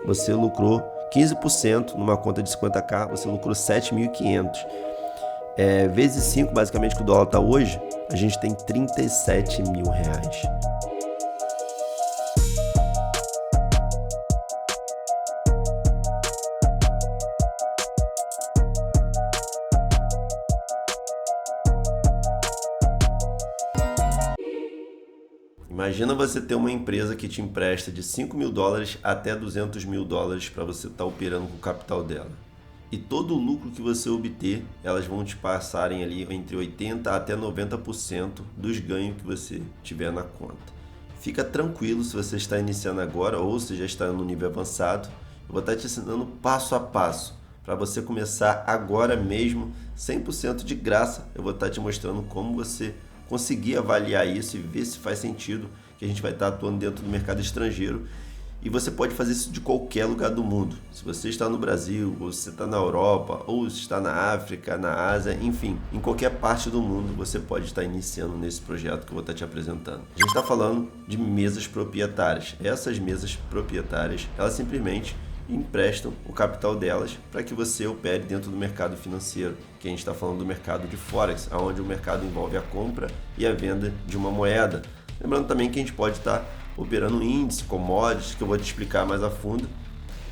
você lucrou 15%, numa conta de 50k, você lucrou 7.500. Vezes 5, basicamente, que o dólar está hoje, a gente tem 37 mil reais. Imagina você ter uma empresa que te empresta de 5 mil dólares até 200 mil dólares para você estar operando com o capital dela. E todo o lucro que você obter, elas vão te passarem ali entre 80% até 90% dos ganhos que você tiver na conta. Fica tranquilo se você está iniciando agora ou se já está no nível avançado. Eu vou estar te ensinando passo a passo para você começar agora mesmo, 100% de graça. Eu vou estar te mostrando como você conseguir avaliar isso e ver se faz sentido, que a gente vai estar atuando dentro do mercado estrangeiro. E você pode fazer isso de qualquer lugar do mundo. Se você está no Brasil, ou se você está na Europa, ou se está na África, na Ásia, enfim, em qualquer parte do mundo você pode estar iniciando nesse projeto que eu vou estar te apresentando. A gente está falando de mesas proprietárias. Essas mesas proprietárias, elas simplesmente emprestam o capital delas para que você opere dentro do mercado financeiro, que a gente está falando do mercado de Forex, onde o mercado envolve a compra e a venda de uma moeda. Lembrando também que a gente pode estar operando índice, commodities, que eu vou te explicar mais a fundo,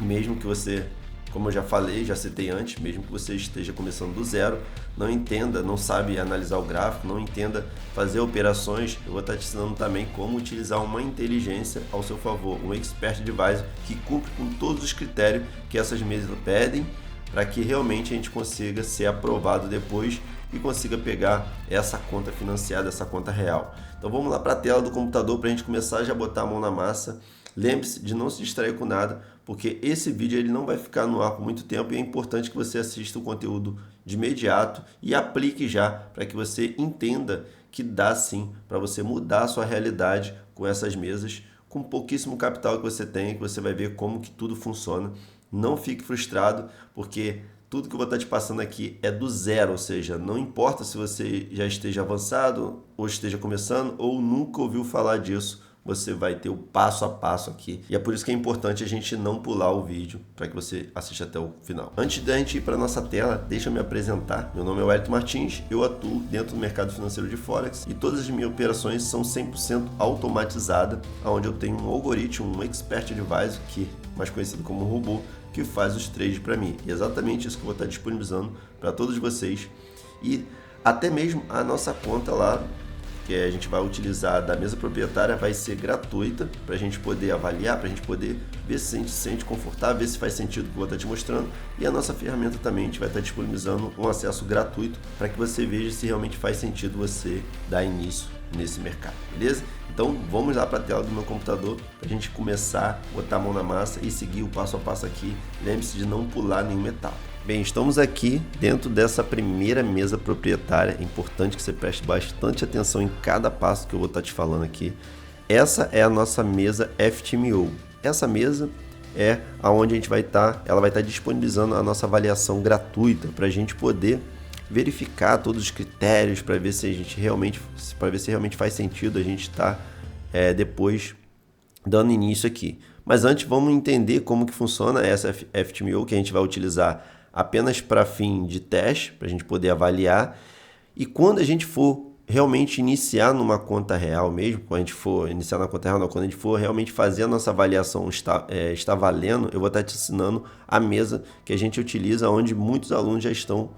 mesmo que você, como eu já falei, já citei antes, mesmo que você esteja começando do zero, não entenda, não sabe analisar o gráfico, não entenda fazer operações, eu vou estar te ensinando também como utilizar uma inteligência ao seu favor, um expert advisor que cumpre com todos os critérios que essas mesas pedem, para que realmente a gente consiga ser aprovado depois e consiga pegar essa conta financiada, essa conta real. Então vamos lá para a tela do computador para a gente começar a já botar a mão na massa. Lembre-se de não se distrair com nada, porque esse vídeo ele não vai ficar no ar por muito tempo e é importante que você assista o conteúdo de imediato e aplique já, para que você entenda que dá sim para você mudar a sua realidade com essas mesas, com pouquíssimo capital que você tem, que você vai ver como que tudo funciona. Não fique frustrado, porque tudo que eu vou estar te passando aqui é do zero, ou seja, não importa se você já esteja avançado, ou esteja começando, ou nunca ouviu falar disso, você vai ter o passo a passo aqui. E é por isso que é importante a gente não pular o vídeo, para que você assista até o final. Antes da gente ir para a nossa tela, deixa eu me apresentar. Meu nome é Wellington Martins, eu atuo dentro do mercado financeiro de Forex e todas as minhas operações são 100% automatizadas, onde eu tenho um algoritmo, um expert advisor, que mais conhecido como robô, que faz os trades para mim. E é exatamente isso que eu vou estar disponibilizando para todos vocês. E até mesmo a nossa conta lá, que a gente vai utilizar da mesa proprietária, vai ser gratuita para a gente poder avaliar, para a gente poder ver se a gente se sente confortável, ver se faz sentido o que eu vou estar te mostrando. E a nossa ferramenta também, a gente vai estar disponibilizando um acesso gratuito para que você veja se realmente faz sentido você dar início nesse mercado, beleza? Então vamos lá para a tela do meu computador para a gente começar a botar a mão na massa e seguir o passo a passo aqui. Lembre-se de não pular nenhuma etapa. Bem, estamos aqui dentro dessa primeira mesa proprietária. É importante que você preste bastante atenção em cada passo que eu vou estar te falando aqui. Essa é a nossa mesa FTMO. Essa mesa é aonde a gente vai estar, ela vai estar disponibilizando a nossa avaliação gratuita para a gente poder verificar todos os critérios para ver se a gente realmente, faz sentido a gente estar depois dando início aqui. Mas antes vamos entender como que funciona essa FTMO, que a gente vai utilizar apenas para fim de teste, para a gente poder avaliar. E quando a gente for realmente iniciar numa conta real mesmo, quando a gente for iniciar na conta real, não, quando a gente for realmente fazer a nossa avaliação está valendo, eu vou estar te ensinando a mesa que a gente utiliza, onde muitos alunos já estão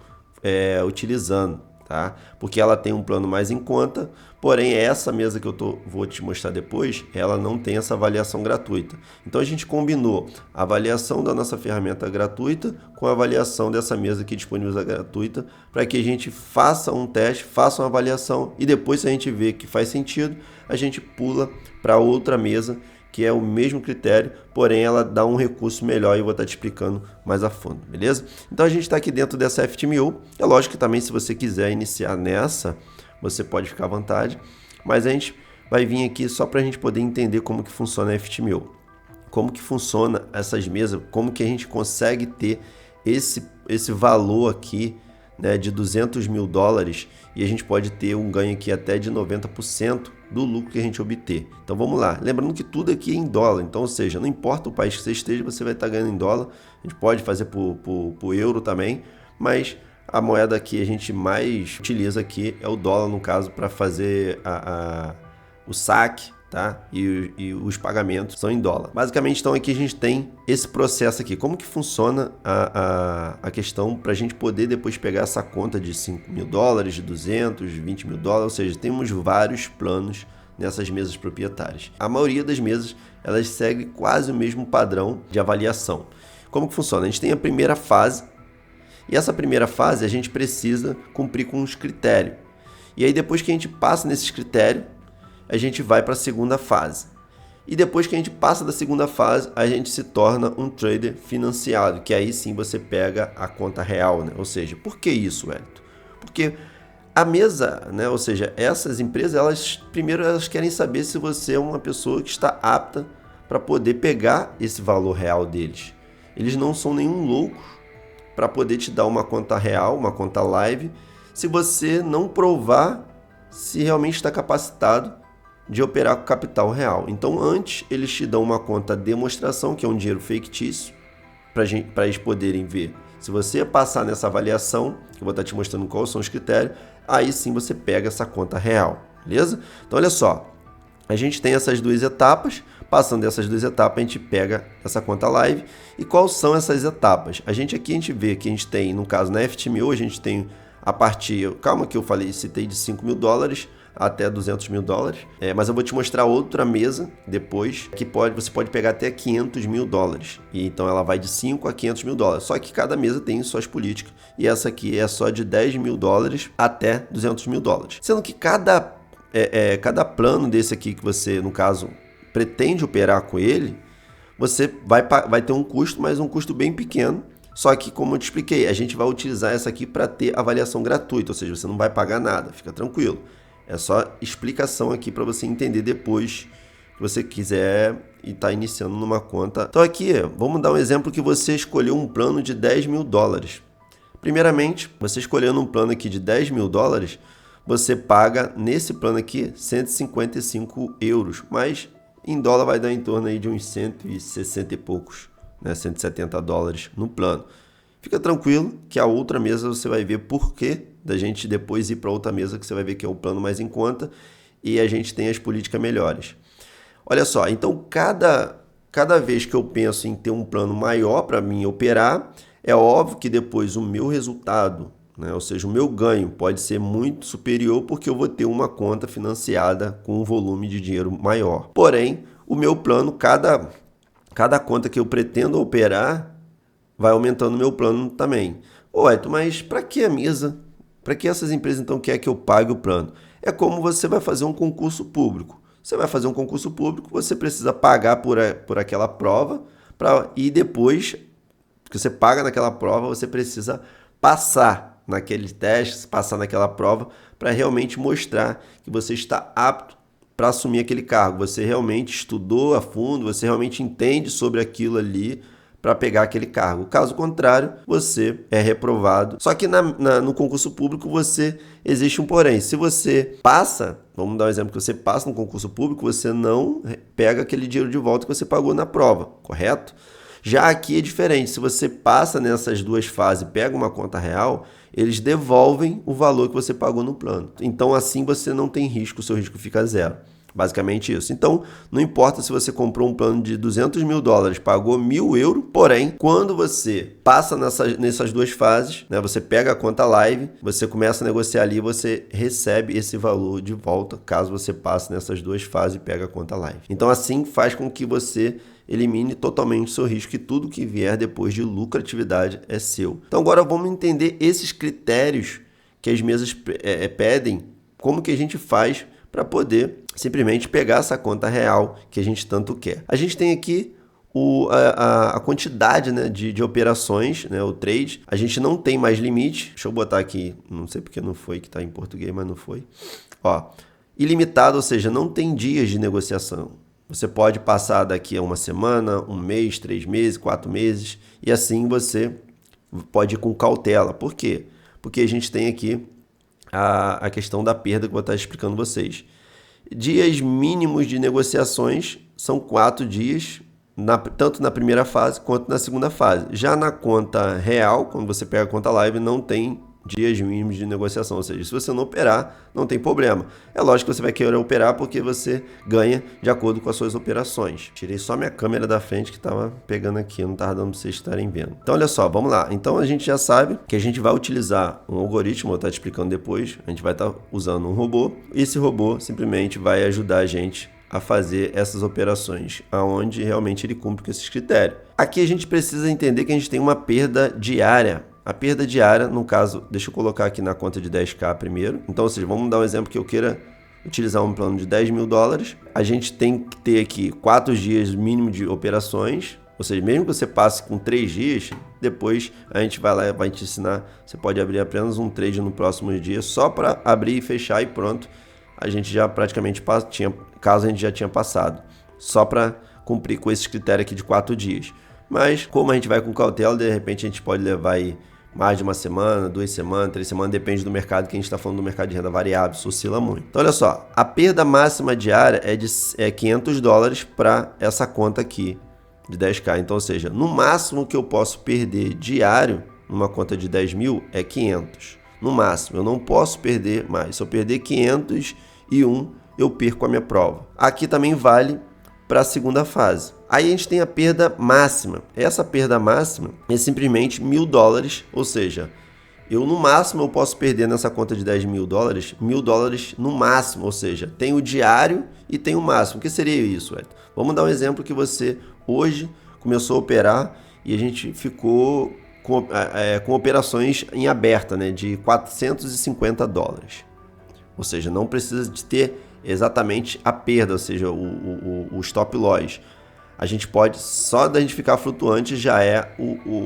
utilizando, tá? Porque ela tem um plano mais em conta, porém essa mesa que eu vou te mostrar depois, ela não tem essa avaliação gratuita. Então a gente combinou a avaliação da nossa ferramenta gratuita com a avaliação dessa mesa aqui disponível gratuita, para que a gente faça um teste, faça uma avaliação e depois, se a gente vê que faz sentido, a gente pula para outra mesa que é o mesmo critério, porém ela dá um recurso melhor e eu vou estar te explicando mais a fundo, beleza? Então a gente está aqui dentro dessa FTMO, é lógico que também se você quiser iniciar nessa, você pode ficar à vontade, mas a gente vai vir aqui só para a gente poder entender como que funciona a FTMO, como que funciona essas mesas, como que a gente consegue ter esse valor aqui né, de 200 mil dólares e a gente pode ter um ganho aqui até de 90% do lucro que a gente obter. Então vamos lá, lembrando que tudo aqui é em dólar, então, ou seja, não importa o país que você esteja, você vai estar ganhando em dólar. A gente pode fazer por euro também, mas a moeda que a gente mais utiliza aqui é o dólar, no caso, para fazer o saque, tá? E os pagamentos são em dólar. Basicamente, então, aqui a gente tem esse processo aqui. Como que funciona a questão para a gente poder depois pegar essa conta de 5 mil dólares, de 200, de 20 mil dólares, ou seja, temos vários planos nessas mesas proprietárias. A maioria das mesas, elas seguem quase o mesmo padrão de avaliação. Como que funciona? A gente tem a primeira fase, e essa primeira fase a gente precisa cumprir com uns critérios. E aí depois que a gente passa nesses critérios, a gente vai para a segunda fase. E depois que a gente passa da segunda fase, a gente se torna um trader financiado, que aí sim você pega a conta real, né? Ou seja, por que isso, Wellington? Porque a mesa, né? Ou seja, essas empresas, primeiro elas querem saber se você é uma pessoa que está apta para poder pegar esse valor real deles. Eles não são nenhum louco para poder te dar uma conta real, uma conta live, se você não provar se realmente está capacitado de operar com capital real. Então, antes, eles te dão uma conta demonstração, que é um dinheiro fictício, para eles poderem ver. Se você passar nessa avaliação, que eu vou estar te mostrando quais são os critérios, aí sim você pega essa conta real, beleza? Então, olha só, a gente tem essas duas etapas. Passando dessas duas etapas, a gente pega essa conta live. E quais são essas etapas? A gente vê que a gente tem, no caso, na FTMO, a gente tem a partir, calma que eu citei de 5 mil dólares até 200 mil dólares, mas eu vou te mostrar outra mesa depois, que você pode pegar até 500 mil dólares, e então ela vai de 5 a 500 mil dólares, só que cada mesa tem suas políticas, e essa aqui é só de 10 mil dólares até 200 mil dólares, sendo que cada plano desse aqui que você, no caso, pretende operar com ele, você vai ter um custo, mas um custo bem pequeno. Só que, como eu te expliquei, a gente vai utilizar essa aqui para ter avaliação gratuita, ou seja, você não vai pagar nada, fica tranquilo. É só explicação aqui para você entender depois que você quiser e está iniciando numa conta. Então aqui, vamos dar um exemplo que você escolheu um plano de 10 mil dólares. Primeiramente, você escolhendo um plano aqui de 10 mil dólares, você paga nesse plano aqui 155 euros, mas em dólar vai dar em torno aí de uns 160 e poucos, né? 170 dólares no plano. Fica tranquilo que a outra mesa você vai ver por que da gente depois ir para outra mesa, que você vai ver que é o plano mais em conta e a gente tem as políticas melhores. Olha só, então cada vez que eu penso em ter um plano maior para mim operar, é óbvio que depois o meu resultado, né, ou seja, o meu ganho pode ser muito superior porque eu vou ter uma conta financiada com um volume de dinheiro maior. Porém, o meu plano, cada conta que eu pretendo operar, vai aumentando o meu plano também. Edson, mas para que a mesa? Para que essas empresas então querem que eu pague o plano? É como você vai fazer um concurso público. Você vai fazer um concurso público, você precisa pagar por aquela prova, e depois que você paga naquela prova, você precisa passar naquele teste, passar naquela prova, para realmente mostrar que você está apto para assumir aquele cargo. Você realmente estudou a fundo, você realmente entende sobre aquilo ali para pegar aquele cargo. Caso contrário, você é reprovado. Só que no concurso público existe um porém. Se você passa, vamos dar um exemplo que você passa no concurso público, você não pega aquele dinheiro de volta que você pagou na prova, correto? Já aqui é diferente. Se você passa nessas duas fases e pega uma conta real, eles devolvem o valor que você pagou no plano. Então assim você não tem risco, o seu risco fica zero. Basicamente isso. Então, não importa se você comprou um plano de 200 mil dólares, pagou 1.000 euros, porém, quando você passa nessas duas fases, né, você pega a conta live, você começa a negociar ali, você recebe esse valor de volta, caso você passe nessas duas fases e pega a conta live. Então, assim faz com que você elimine totalmente o seu risco e tudo que vier depois de lucratividade é seu. Então, agora vamos entender esses critérios que as mesas pedem, como que a gente faz para poder simplesmente pegar essa conta real que a gente tanto quer. A gente tem aqui a quantidade, né, de operações, né, o trade. A gente não tem mais limite. Deixa eu botar aqui, não sei porque não foi, que está em português, mas não foi. Ilimitado, ou seja, não tem dias de negociação. Você pode passar daqui a uma semana, um mês, 3 meses, 4 meses, e assim você pode ir com cautela. Por quê? porque a gente tem aqui a questão da perda que eu vou estar explicando vocês. Dias mínimos de negociações são 4 dias, tanto na primeira fase quanto na segunda fase. Já na conta real, quando você pega a conta live, não tem dias mínimos de negociação, ou seja, se você não operar, não tem problema. É lógico que você vai querer operar porque você ganha de acordo com as suas operações. Tirei só minha câmera da frente que estava pegando aqui, não estava dando para vocês estarem vendo. Então olha só, vamos lá. Então a gente já sabe que a gente vai utilizar um algoritmo, vou estar te explicando depois, a gente vai estar usando um robô, e esse robô simplesmente vai ajudar a gente a fazer essas operações, aonde realmente ele cumpre com esses critérios. Aqui a gente precisa entender que a gente tem uma perda diária. A perda diária, no caso, deixa eu colocar aqui na conta de 10k primeiro. Então, ou seja, vamos dar um exemplo que eu queira utilizar um plano de 10 mil dólares. A gente tem que ter aqui 4 dias mínimo de operações. Ou seja, mesmo que você passe com 3 dias, depois a gente vai lá e vai te ensinar. Você pode abrir apenas um trade no próximo dia, só para abrir e fechar e pronto. A gente já praticamente tinha, caso a gente já tinha passado. Só para cumprir com esse critério aqui de 4 dias. Mas, como a gente vai com cautela, de repente a gente pode levar aí mais de uma semana, 2 semanas, 3 semanas, depende do mercado, que a gente está falando do mercado de renda variável, isso oscila muito. Então, olha só, a perda máxima diária é 500 dólares para essa conta aqui de 10k. Então, ou seja, no máximo que eu posso perder diário numa conta de 10 mil é 500. No máximo, eu não posso perder mais. Se eu perder 501, eu perco a minha prova. Aqui também vale para a segunda fase. Aí a gente tem a perda máxima. Essa perda máxima é simplesmente 1.000 dólares, ou seja, eu no máximo eu posso perder nessa conta de 10 mil dólares, 1.000 dólares no máximo, ou seja, tem o diário e tem o máximo. O que seria isso, Edson? Vamos dar um exemplo que você hoje começou a operar e a gente ficou com operações em aberta, né, de 450 dólares. Ou seja, não precisa de ter exatamente a perda, ou seja, o stop loss. A gente pode, só da gente ficar flutuante já é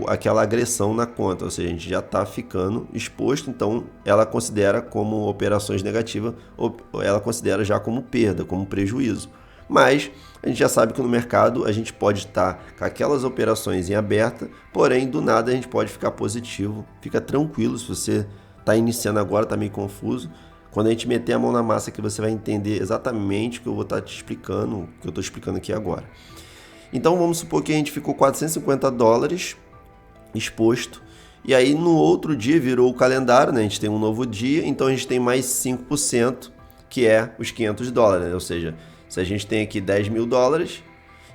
aquela agressão na conta, ou seja, a gente já está ficando exposto, então ela considera como operações negativas, ou ela considera já como perda, como prejuízo. Mas a gente já sabe que no mercado a gente pode estar com aquelas operações em aberta, porém do nada a gente pode ficar positivo. Fica tranquilo, se você está iniciando agora, está meio confuso. Quando a gente meter a mão na massa que você vai entender exatamente o que eu vou estar te explicando, o que eu estou explicando aqui agora. Então vamos supor que a gente ficou 450 dólares exposto, e aí no outro dia virou o calendário, né? A gente tem um novo dia, então a gente tem mais 5%, que é os 500 dólares, né? Ou seja, se a gente tem aqui 10 mil dólares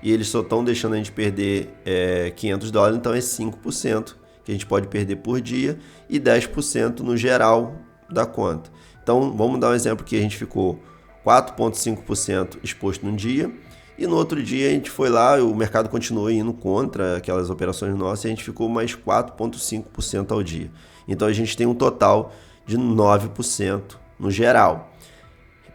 e eles só estão deixando a gente perder 500 dólares, então é 5% que a gente pode perder por dia e 10% no geral da conta. Então vamos dar um exemplo que a gente ficou 4,5% exposto num dia e no outro dia a gente foi lá, o mercado continuou indo contra aquelas operações nossas e a gente ficou mais 4,5% ao dia. Então a gente tem um total de 9% no geral.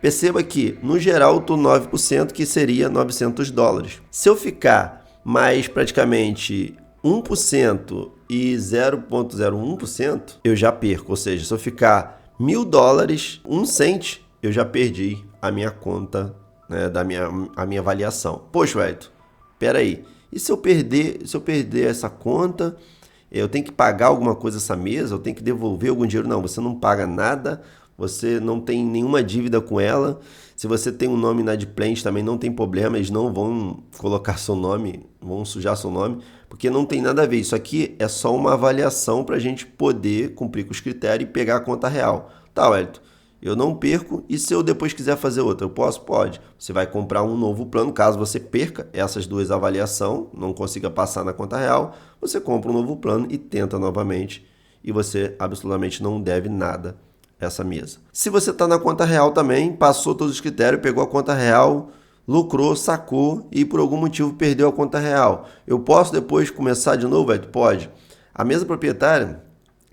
Perceba que, no geral, eu estou 9%, que seria 900 dólares. Se eu ficar mais praticamente 1% e 0,01%, eu já perco. Ou seja, se eu ficar 1.000 dólares, 1 cent, eu já perdi a minha conta, né, a minha avaliação. Poxa, Wellington, peraí. E se eu perder essa conta, eu tenho que pagar alguma coisa essa mesa? Eu tenho que devolver algum dinheiro? Não, você não paga nada. Você não tem nenhuma dívida com ela. Se você tem um nome inadimplente também não tem problema, eles não vão colocar seu nome, vão sujar seu nome, porque não tem nada a ver. Isso aqui é só uma avaliação para a gente poder cumprir com os critérios e pegar a conta real. Tá, Wellington, eu não perco e se eu depois quiser fazer outra, eu posso? Pode. Você vai comprar um novo plano, caso você perca essas duas avaliações, não consiga passar na conta real, você compra um novo plano e tenta novamente e você absolutamente não deve nada essa mesa. Se você está na conta real também, passou todos os critérios, pegou a conta real, lucrou, sacou e por algum motivo perdeu a conta real. Eu posso depois começar de novo? Pode. A mesa proprietária,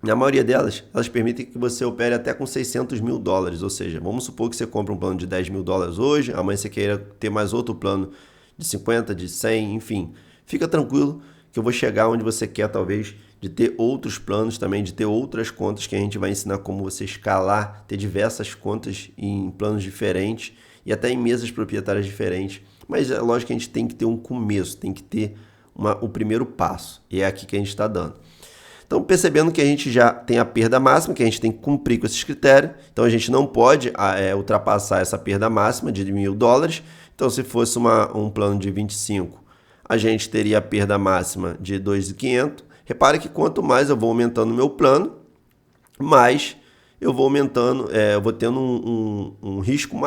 na maioria delas, elas permitem que você opere até com 600 mil dólares. Ou seja, vamos supor que você compra um plano de 10 mil dólares hoje, amanhã você queira ter mais outro plano de 50, de 100, enfim. Fica tranquilo que eu vou chegar onde você quer, talvez, de ter outros planos também, de ter outras contas que a gente vai ensinar como você escalar, ter diversas contas em planos diferentes e até em mesas proprietárias diferentes. Mas é lógico que a gente tem que ter um começo, tem que ter o primeiro passo. E é aqui que a gente está dando. Então, percebendo que a gente já tem a perda máxima, que a gente tem que cumprir com esses critérios, então a gente não pode ultrapassar essa perda máxima de $1.000. Então, se fosse um plano de 25, a gente teria a perda máxima de 2.500. Repare que quanto mais eu vou aumentando o meu plano, mais eu vou aumentando, eu vou tendo um risco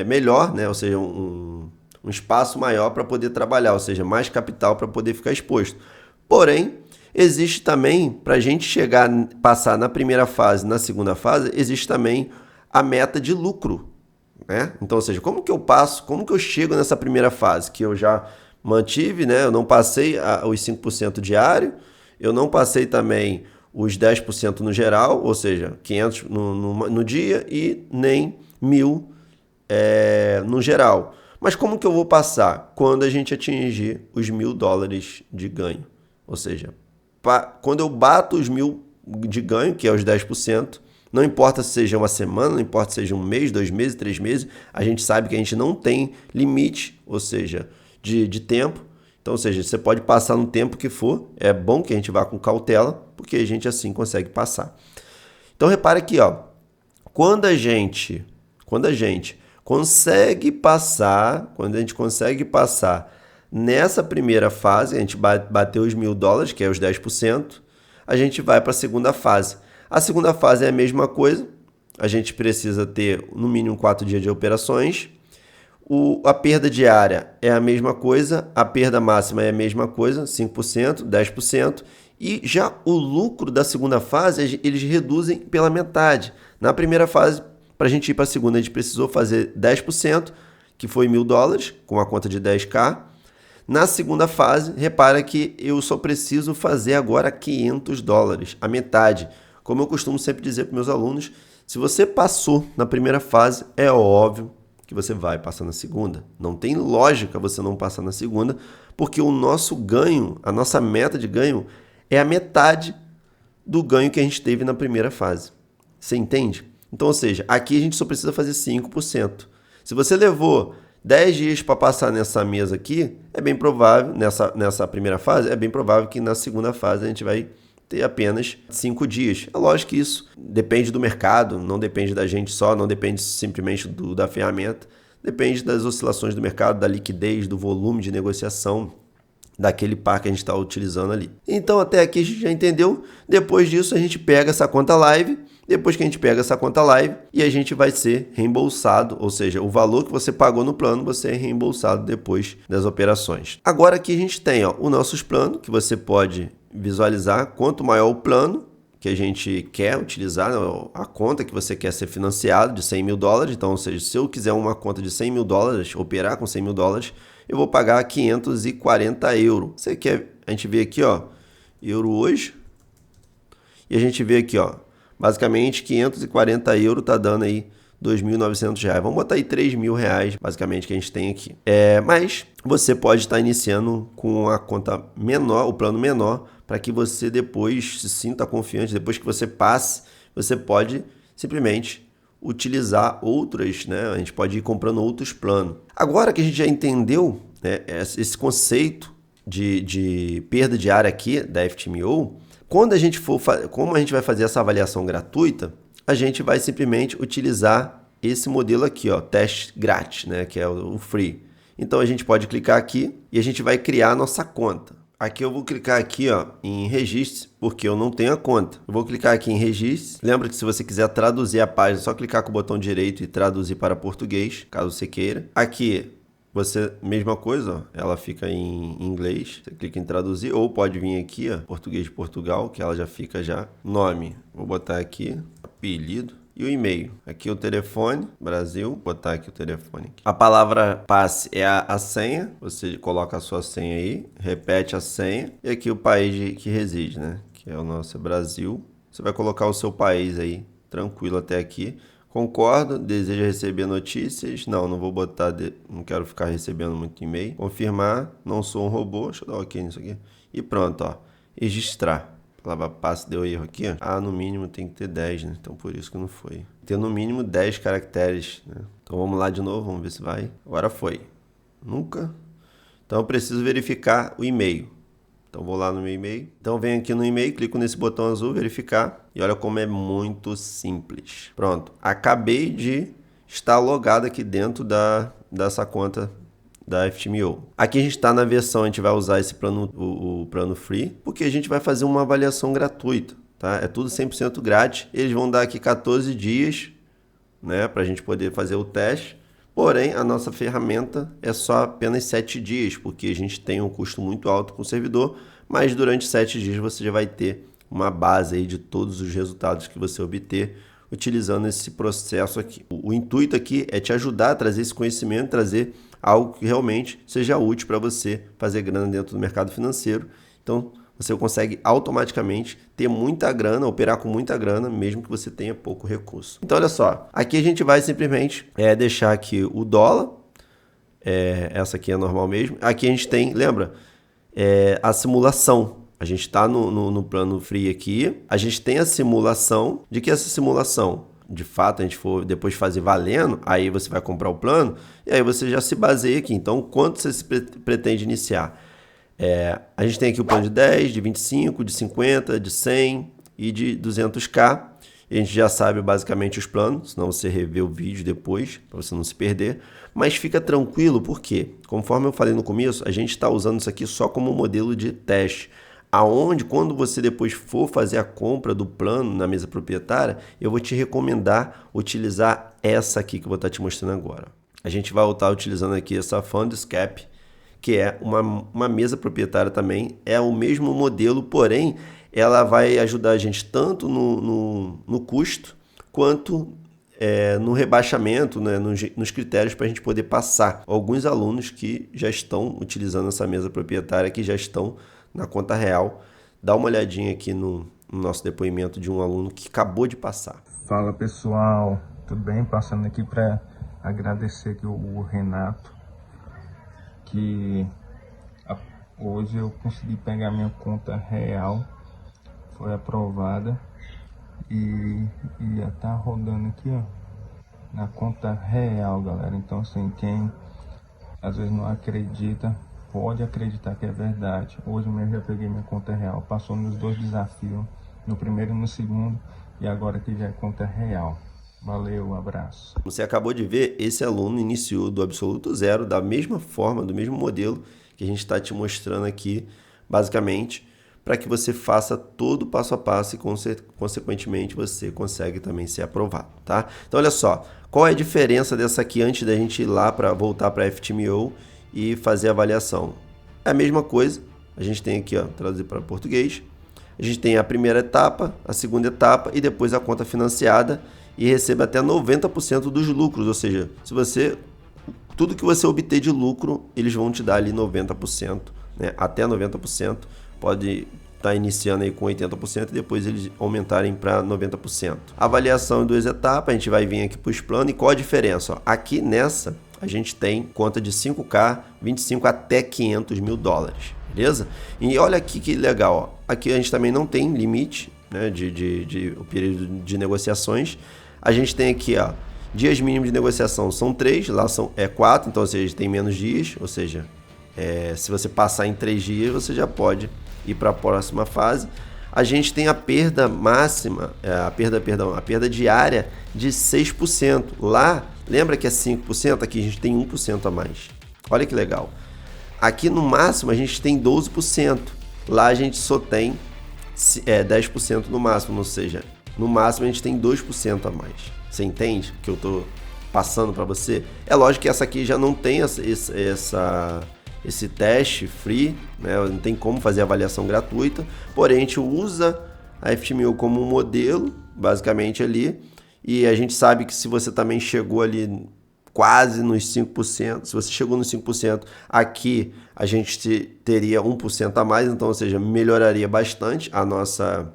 melhor, né? Ou seja, um espaço maior para poder trabalhar, ou seja, mais capital para poder ficar exposto. Porém, existe também, para a gente passar na primeira fase, na segunda fase, existe também a meta de lucro, né? Então, ou seja, como que eu chego nessa primeira fase, que eu já mantive, né? Eu não passei os 5% diário, eu não passei também os 10% no geral, ou seja, 500 no dia e nem 1.000 no geral. Mas como que eu vou passar? Quando a gente atingir os $1.000 de ganho. Ou seja, quando eu bato os 1.000 de ganho, que é os 10%, não importa se seja uma semana, não importa se seja um mês, 2 meses, 3 meses, a gente sabe que a gente não tem limite, ou seja, de tempo. Então, ou seja, você pode passar no tempo que for, é bom que a gente vá com cautela, porque a gente assim consegue passar. Então, repare aqui, ó, quando a gente consegue passar nessa primeira fase, a gente bateu os $1.000, que é os 10%, a gente vai para a segunda fase. A segunda fase é a mesma coisa, a gente precisa ter no mínimo 4 dias de operações. A perda diária é a mesma coisa, a perda máxima é a mesma coisa, 5%, 10%, e já o lucro da segunda fase eles reduzem pela metade. Na primeira fase, para a gente ir para a segunda, a gente precisou fazer 10%, que foi $1.000, com a conta de 10K. Na segunda fase, repara que eu só preciso fazer agora $500, a metade. Como eu costumo sempre dizer para meus alunos, se você passou na primeira fase, é óbvio que você vai passar na segunda. Não tem lógica você não passar na segunda, porque o nosso ganho, a nossa meta de ganho é a metade do ganho que a gente teve na primeira fase. Você entende? Então, ou seja, aqui a gente só precisa fazer 5%. Se você levou 10 dias para passar nessa mesa aqui, é bem provável, nessa primeira fase, é bem provável que na segunda fase a gente vai ter apenas 5 dias. É lógico que isso depende do mercado, não depende da gente só, não depende simplesmente da ferramenta, depende das oscilações do mercado, da liquidez, do volume de negociação daquele par que a gente está utilizando ali. Então até aqui a gente já entendeu. Depois disso a gente pega essa conta live. Depois que a gente pega essa conta live e a gente vai ser reembolsado, ou seja, o valor que você pagou no plano, você é reembolsado depois das operações. Agora aqui a gente tem os nossos planos, que você pode visualizar. Quanto maior o plano que a gente quer utilizar, a conta que você quer ser financiado de $100.000, então, ou seja, se eu quiser uma conta de $100.000, operar com $100.000, eu vou pagar 540 euros. Você quer, a gente vê aqui, ó, euro hoje, e a gente vê aqui, ó, basicamente 540 euros tá dando aí R$2.900. Vamos botar aí R$3.000, basicamente, que a gente tem aqui. Mas você pode estar iniciando com a conta menor, o plano menor, para que você depois se sinta confiante. Depois que você passe, você pode simplesmente utilizar outras, né? A gente pode ir comprando outros planos. Agora que a gente já entendeu, né, esse conceito de perda diária aqui da FTMO, como a gente vai fazer essa avaliação gratuita, a gente vai simplesmente utilizar esse modelo aqui, ó, teste grátis, né, que é o free. Então a gente pode clicar aqui e a gente vai criar a nossa conta. Aqui eu vou clicar aqui, ó, em registre, porque eu não tenho a conta. Eu vou clicar aqui em registre. Lembra que se você quiser traduzir a página, é só clicar com o botão direito e traduzir para português, caso você queira. Aqui você, mesma coisa, ó, ela fica em inglês, você clica em traduzir, ou pode vir aqui, ó, português de Portugal, que ela já fica já. Nome, vou botar aqui, apelido, e o e-mail. Aqui o telefone, Brasil, vou botar aqui o telefone. Aqui. A palavra passe é a senha, você coloca a sua senha aí, repete a senha, e aqui o país que reside, né, que é o nosso Brasil. Você vai colocar o seu país aí, tranquilo até aqui. Concordo, deseja receber notícias, não vou botar, não quero ficar recebendo muito e-mail. Confirmar, não sou um robô, deixa eu dar um ok nisso aqui. E pronto, ó, registrar. A palavra passe deu erro aqui, ó. No mínimo tem que ter 10, né? Então por isso que não foi. Tem no mínimo 10 caracteres, né? Então vamos lá de novo, vamos ver se vai. Agora foi. Nunca. Então eu preciso verificar o e-mail. Então vou lá no meu e-mail. Então venho aqui no e-mail, clico nesse botão azul, verificar. E olha como é muito simples. Pronto, acabei de estar logado aqui dentro dessa conta da FTMO. Aqui a gente está na versão, a gente vai usar esse plano, o plano free, porque a gente vai fazer uma avaliação gratuita, tá? É tudo 100% grátis. Eles vão dar aqui 14 dias, né, para a gente poder fazer o teste. Porém, a nossa ferramenta é só apenas 7 dias, porque a gente tem um custo muito alto com o servidor, mas durante 7 dias você já vai ter uma base aí de todos os resultados que você obter utilizando esse processo aqui. O intuito aqui é te ajudar a trazer esse conhecimento, trazer algo que realmente seja útil para você fazer grana dentro do mercado financeiro. Então, você consegue automaticamente ter muita grana, operar com muita grana, mesmo que você tenha pouco recurso. Então, olha só, aqui a gente vai simplesmente deixar aqui o dólar, essa aqui é normal mesmo. Aqui a gente tem, lembra, a simulação. A gente está no plano free aqui, a gente tem a simulação, de que essa simulação, de fato, a gente for depois fazer valendo, aí você vai comprar o plano, e aí você já se baseia aqui. Então, quanto você pretende iniciar? A gente tem aqui o plano de 10, de 25, de 50, de 100 e de 200k. A gente já sabe basicamente os planos, senão você revê o vídeo depois, para você não se perder. Mas fica tranquilo, porque, conforme eu falei no começo, a gente está usando isso aqui só como modelo de teste. Aonde, quando você depois for fazer a compra do plano na mesa proprietária, eu vou te recomendar utilizar essa aqui que eu vou estar te mostrando agora. A gente vai estar utilizando aqui essa Fundscape, que é uma mesa proprietária também, é o mesmo modelo, porém ela vai ajudar a gente tanto no custo quanto no rebaixamento, né, nos critérios para a gente poder passar. Alguns alunos que já estão utilizando essa mesa proprietária, que já estão na conta real. Dá uma olhadinha aqui no nosso depoimento de um aluno que acabou de passar. Fala pessoal, tudo bem? Passando aqui para agradecer aqui o Renato, que hoje eu consegui pegar minha conta real, foi aprovada e já tá rodando aqui, ó, na conta real, galera. Então assim, quem às vezes não acredita, pode acreditar que é verdade. Hoje mesmo já peguei minha conta real, passou nos 2 desafios, no primeiro e no segundo, e agora aqui já é conta real. Valeu, abraço. Você acabou de ver, esse aluno iniciou do absoluto zero, da mesma forma, do mesmo modelo que a gente está te mostrando aqui, basicamente, para que você faça todo o passo a passo e, consequentemente, você consegue também ser aprovado, tá? Então, olha só, qual é a diferença dessa aqui antes da gente ir lá para voltar para a FTMO e fazer a avaliação? É a mesma coisa, a gente tem aqui, ó, traduzir para português, a gente tem a primeira etapa, a segunda etapa e depois a conta financiada e recebe até 90% dos lucros, ou seja, se você, tudo que você obter de lucro, eles vão te dar ali 90%, né? Até 90%, pode estar iniciando aí com 80% e depois eles aumentarem para 90%. Avaliação em 2 etapas, a gente vai vir aqui para os planos e qual a diferença? Ó, aqui nessa, a gente tem conta de 5K, 25 até 500 mil dólares, beleza? E olha aqui que legal, ó. Aqui a gente também não tem limite, né, o período de negociações. A gente tem aqui, ó, dias mínimos de negociação são 3, lá são 4, então ou seja, tem menos dias, ou seja, se você passar em 3 dias, você já pode ir para a próxima fase. A gente tem a perda máxima, a perda diária de 6%. Lá, lembra que é 5%? Aqui a gente tem 1% a mais. Olha que legal. Aqui no máximo a gente tem 12%. Lá a gente só tem 10% no máximo, ou seja, no máximo a gente tem 2% a mais. Você entende o que eu estou passando para você? É lógico que essa aqui já não tem esse teste free, né? Não tem como fazer avaliação gratuita, porém a gente usa a FTMO como um modelo, basicamente ali, e a gente sabe que se você também chegou ali quase nos 5%, se você chegou nos 5%, aqui a gente teria 1% a mais, então, ou seja, melhoraria bastante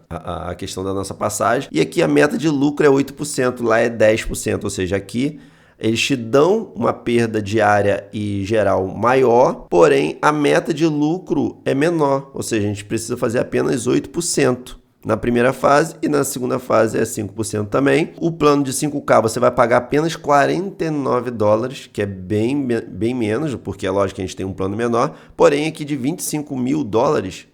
a questão da nossa passagem. E aqui a meta de lucro é 8%, lá é 10%, ou seja, aqui eles te dão uma perda diária e geral maior, porém a meta de lucro é menor, ou seja, a gente precisa fazer apenas 8% na primeira fase e na segunda fase é 5% também. O plano de 5K você vai pagar apenas 49 dólares, que é bem menos, porque é lógico que a gente tem um plano menor, porém aqui de 25 mil dólares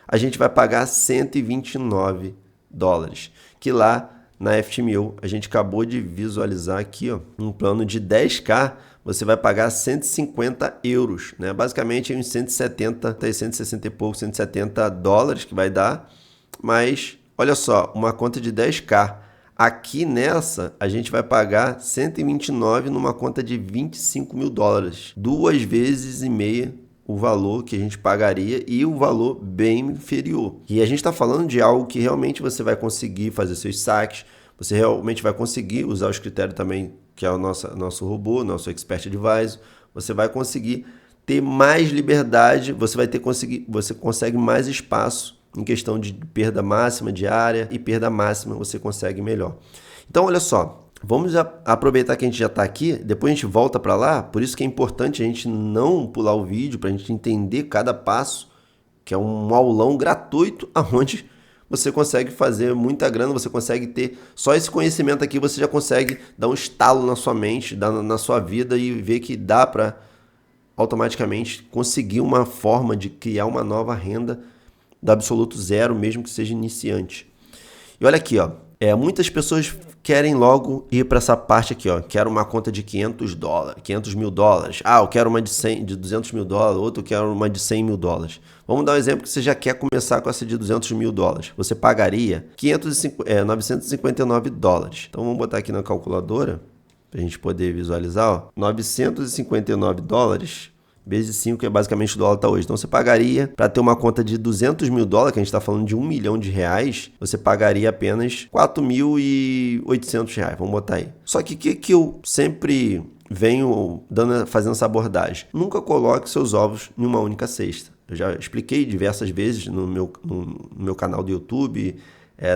a gente vai pagar 129 dólares, que lá na FTMO a gente acabou de visualizar aqui, ó, um plano de 10K, você vai pagar 150 euros, né? Basicamente uns 170, 160 e pouco, 170 dólares que vai dar, mas olha só, uma conta de 10K. Aqui nessa, a gente vai pagar 129 numa conta de 25 mil dólares. 2,5 vezes o valor que a gente pagaria e o valor bem inferior. E a gente está falando de algo que realmente você vai conseguir fazer seus saques, você realmente vai conseguir usar os critérios também, que é o nosso robô, nosso Expert Advisor. Você vai conseguir ter mais liberdade, você consegue mais espaço em questão de perda máxima diária e perda máxima você consegue melhor. Então, olha só. Vamos aproveitar que a gente já está aqui, depois a gente volta para lá, por isso que é importante a gente não pular o vídeo, para a gente entender cada passo, que é um aulão gratuito, onde você consegue fazer muita grana, você consegue ter só esse conhecimento aqui, você já consegue dar um estalo na sua mente, na sua vida e ver que dá para automaticamente conseguir uma forma de criar uma nova renda do absoluto zero, mesmo que seja iniciante. E olha aqui, ó. Muitas pessoas querem logo ir para essa parte aqui, ó. Quero uma conta de 500 mil dólares. Ah, eu quero uma de 200 mil dólares, outro eu quero uma de 100 mil dólares. Vamos dar um exemplo que você já quer começar com essa de 200 mil dólares. Você pagaria 959 dólares. Então vamos botar aqui na calculadora para a gente poder visualizar, ó. 959 dólares vezes 5, que é basicamente o dólar está hoje. Então você pagaria, para ter uma conta de 200 mil dólares, que a gente está falando de 1 milhão de reais, você pagaria apenas 4.800 reais. Vamos botar aí. Só que o que eu sempre venho fazendo essa abordagem? Nunca coloque seus ovos em uma única cesta. Eu já expliquei diversas vezes no meu canal do YouTube,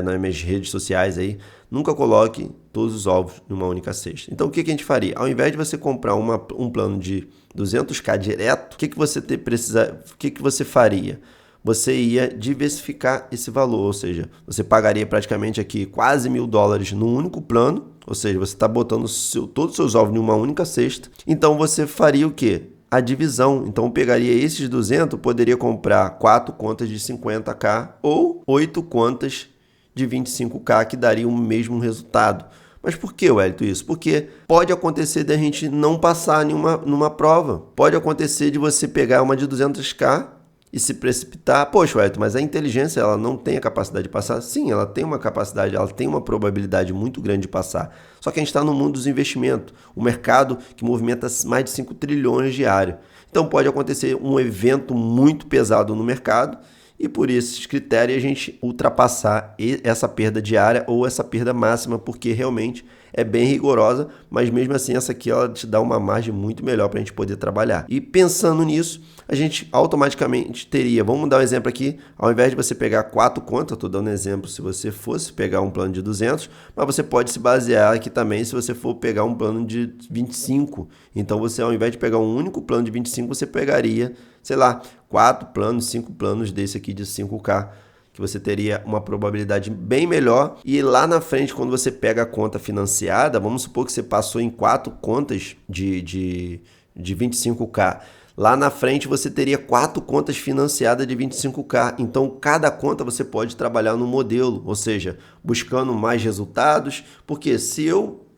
nas minhas redes sociais aí. Nunca coloque todos os ovos em uma única cesta. Então o que a gente faria? Ao invés de você comprar um plano de 200k direto, o que você faria? Você ia diversificar esse valor, ou seja, você pagaria praticamente aqui quase $1.000 no único plano, ou seja, você está botando todos os seus ovos em uma única cesta. Então você faria o quê? A divisão. Então eu pegaria esses 200, poderia comprar 4 contas de 50k ou 8 contas de 25k, que daria o mesmo resultado. Mas por que, Wellington, isso? Porque pode acontecer de a gente não passar numa prova. Pode acontecer de você pegar uma de 200k e se precipitar. Poxa, Wellington, mas a inteligência ela não tem a capacidade de passar? Sim, ela tem uma capacidade, ela tem uma probabilidade muito grande de passar. Só que a gente está no mundo dos investimentos, um mercado que movimenta mais de 5 trilhões diário. Então pode acontecer um evento muito pesado no mercado e por esses critérios a gente ultrapassar essa perda diária ou essa perda máxima, porque realmente é bem rigorosa, mas mesmo assim essa aqui ela te dá uma margem muito melhor para a gente poder trabalhar. E pensando nisso, a gente automaticamente teria, vamos dar um exemplo aqui, ao invés de você pegar 4 contas, estou dando um exemplo se você fosse pegar um plano de 200, mas você pode se basear aqui também se você for pegar um plano de 25. Então você, ao invés de pegar um único plano de 25, você pegaria, sei lá, 4 planos, 5 planos desse aqui de 5k, que você teria uma probabilidade bem melhor. E lá na frente, quando você pega a conta financiada, vamos supor que você passou em 4 contas de 25k. Lá na frente você teria 4 contas financiadas de 25k. Então, cada conta você pode trabalhar no modelo, ou seja, buscando mais resultados. Porque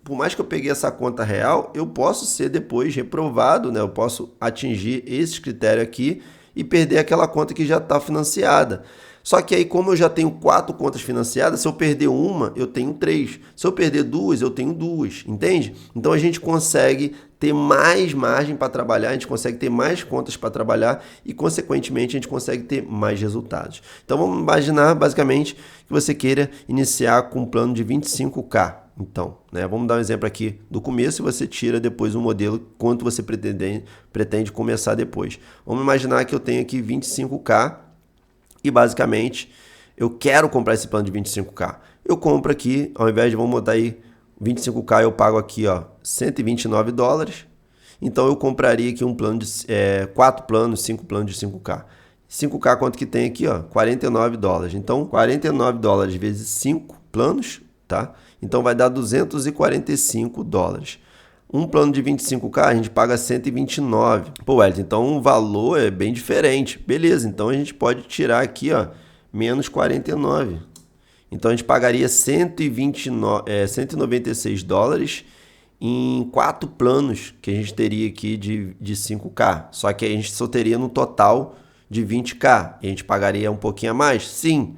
por mais que eu peguei essa conta real, eu posso ser depois reprovado, né? Eu posso atingir esse critério aqui e perder aquela conta que já está financiada. Só que aí, como eu já tenho 4 contas financiadas, se eu perder uma, eu tenho 3. Se eu perder 2, eu tenho 2, entende? Então a gente consegue ter mais margem para trabalhar, a gente consegue ter mais contas para trabalhar e, consequentemente, a gente consegue ter mais resultados. Então vamos imaginar, basicamente, que você queira iniciar com um plano de 25k. Então, né, vamos dar um exemplo aqui do começo e você tira depois um modelo quanto você pretende começar depois. Vamos imaginar que eu tenho aqui 25k e basicamente eu quero comprar esse plano de 25k. Eu compro aqui, ao invés de, vamos botar aí 25k, eu pago aqui, ó, 129 dólares. Então eu compraria aqui um plano de 4 planos, 5 planos de 5k. 5k quanto que tem aqui, ó? 49 dólares. Então 49 dólares vezes 5 planos, tá? Então vai dar 245 dólares. Um plano de 25k a gente paga 129. Pô, Wellington, então o valor é bem diferente. Beleza, então a gente pode tirar aqui, ó, menos 49. Então a gente pagaria 196 dólares em 4 planos que a gente teria aqui de 5k. Só que a gente só teria no total de 20k. E a gente pagaria um pouquinho a mais? Sim.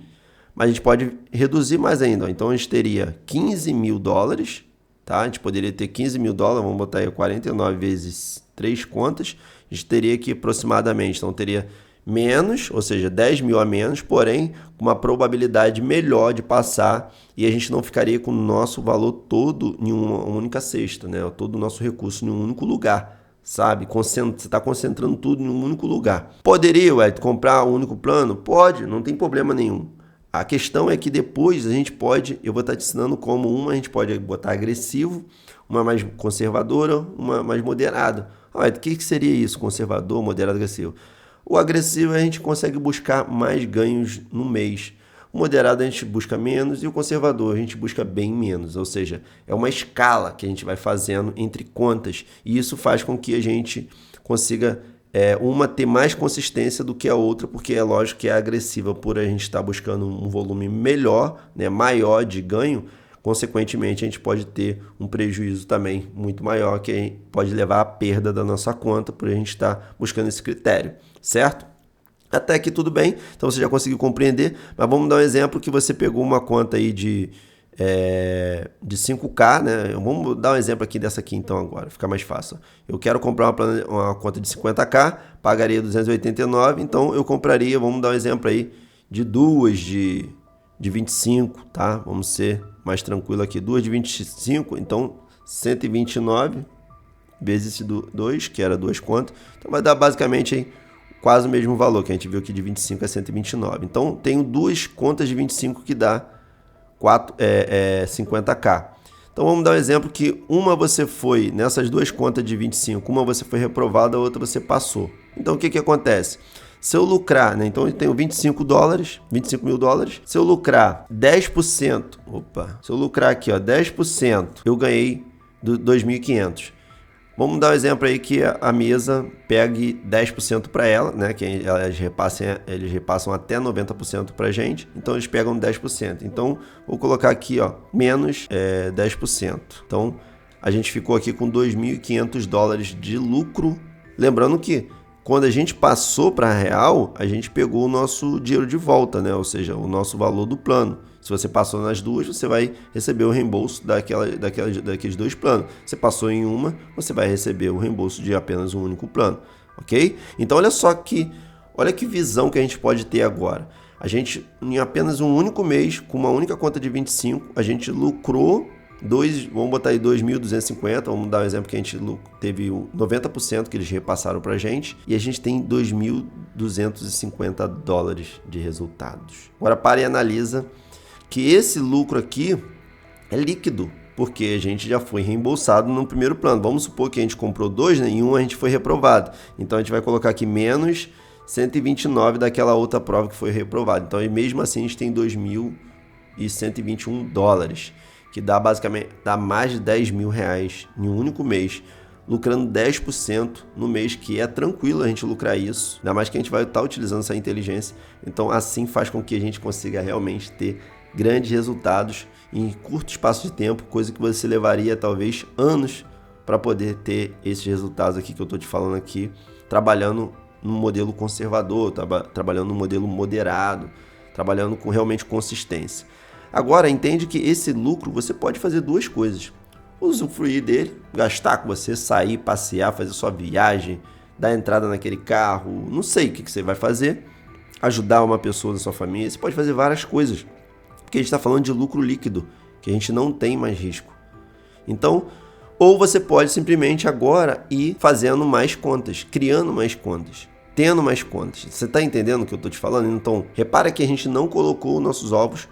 Mas a gente pode reduzir mais ainda. Então a gente teria 15 mil dólares. Tá? A gente poderia ter 15 mil dólares. Vamos botar aí 49 vezes 3 contas. A gente teria aqui aproximadamente. Então teria menos, ou seja, 10 mil a menos, porém com uma probabilidade melhor de passar, e a gente não ficaria com o nosso valor todo em uma única cesta, né? Todo o nosso recurso em um único lugar, sabe? Você está concentrando tudo em um único lugar. Poderia, Wellington, comprar um único plano? Pode, não tem problema nenhum. A questão é que depois a gente pode, eu vou estar te ensinando como a gente pode botar agressivo, uma mais conservadora, uma mais moderada. O que seria isso, conservador, moderado, agressivo? O agressivo a gente consegue buscar mais ganhos no mês. O moderado a gente busca menos e o conservador a gente busca bem menos. Ou seja, é uma escala que a gente vai fazendo entre contas. E isso faz com que a gente consiga uma ter mais consistência do que a outra, porque é lógico que é agressiva por a gente estar buscando um volume melhor, né, maior de ganho. Consequentemente, a gente pode ter um prejuízo também muito maior, que pode levar à perda da nossa conta por a gente estar buscando esse critério, certo? Até aqui tudo bem, então você já conseguiu compreender, mas vamos dar um exemplo que você pegou uma conta aí de 5k, né? Vamos dar um exemplo aqui dessa aqui então agora, fica mais fácil. Eu quero comprar uma conta de 50k, pagaria 289, então eu compraria, vamos dar um exemplo aí, de duas de 25, tá? Vamos ser mais tranquilo aqui, 2 de 25, então 129 vezes 2, que era 2 contas, então vai dar basicamente aí quase o mesmo valor, que a gente viu aqui de 25 a 129. Então tenho duas contas de 25 que dá 50k. Então vamos dar um exemplo que uma você foi, nessas duas contas de 25, uma você foi reprovada, a outra você passou. Então o que acontece? Se eu lucrar, né? Então eu tenho 25 mil dólares. Se eu lucrar 10%, se eu lucrar aqui, ó, 10%, eu ganhei 2.500. Vamos dar um exemplo aí que a mesa pegue 10% para ela, né? Que eles repassam até 90% para a gente. Então eles pegam 10%. Então vou colocar aqui, ó, menos 10%. Então a gente ficou aqui com 2.500 dólares de lucro. Lembrando que quando a gente passou para real, a gente pegou o nosso dinheiro de volta, né? Ou seja, o nosso valor do plano. Se você passou nas duas, você vai receber o reembolso daqueles dois planos. Se passou em uma, você vai receber o reembolso de apenas um único plano, ok? Então olha que visão que a gente pode ter agora. A gente, em apenas um único mês, com uma única conta de 25, a gente lucrou vamos botar aí 2.250, vamos dar um exemplo que a gente teve 90% que eles repassaram para a gente, e a gente tem 2.250 dólares de resultados. Agora para e analisa que esse lucro aqui é líquido, porque a gente já foi reembolsado no primeiro plano. Vamos supor que a gente comprou 2, né, e um a gente foi reprovado. Então a gente vai colocar aqui menos 129 daquela outra prova que foi reprovada. Então mesmo assim a gente tem 2.121 dólares. Que dá basicamente mais de 10 mil reais em um único mês, lucrando 10% no mês, que é tranquilo a gente lucrar isso, ainda mais que a gente vai estar utilizando essa inteligência. Então assim faz com que a gente consiga realmente ter grandes resultados em curto espaço de tempo, coisa que você levaria talvez anos para poder ter esses resultados aqui que eu estou te falando aqui, trabalhando num modelo conservador, trabalhando num modelo moderado, trabalhando com realmente consistência. Agora, entende que esse lucro você pode fazer duas coisas. Usufruir dele, gastar com você, sair, passear, fazer sua viagem, dar entrada naquele carro, não sei o que você vai fazer, ajudar uma pessoa da sua família, você pode fazer várias coisas. Porque a gente está falando de lucro líquido, que a gente não tem mais risco. Então, ou você pode simplesmente agora ir fazendo mais contas, criando mais contas, tendo mais contas. Você está entendendo o que eu estou te falando? Então, repara que a gente não colocou nossos ovos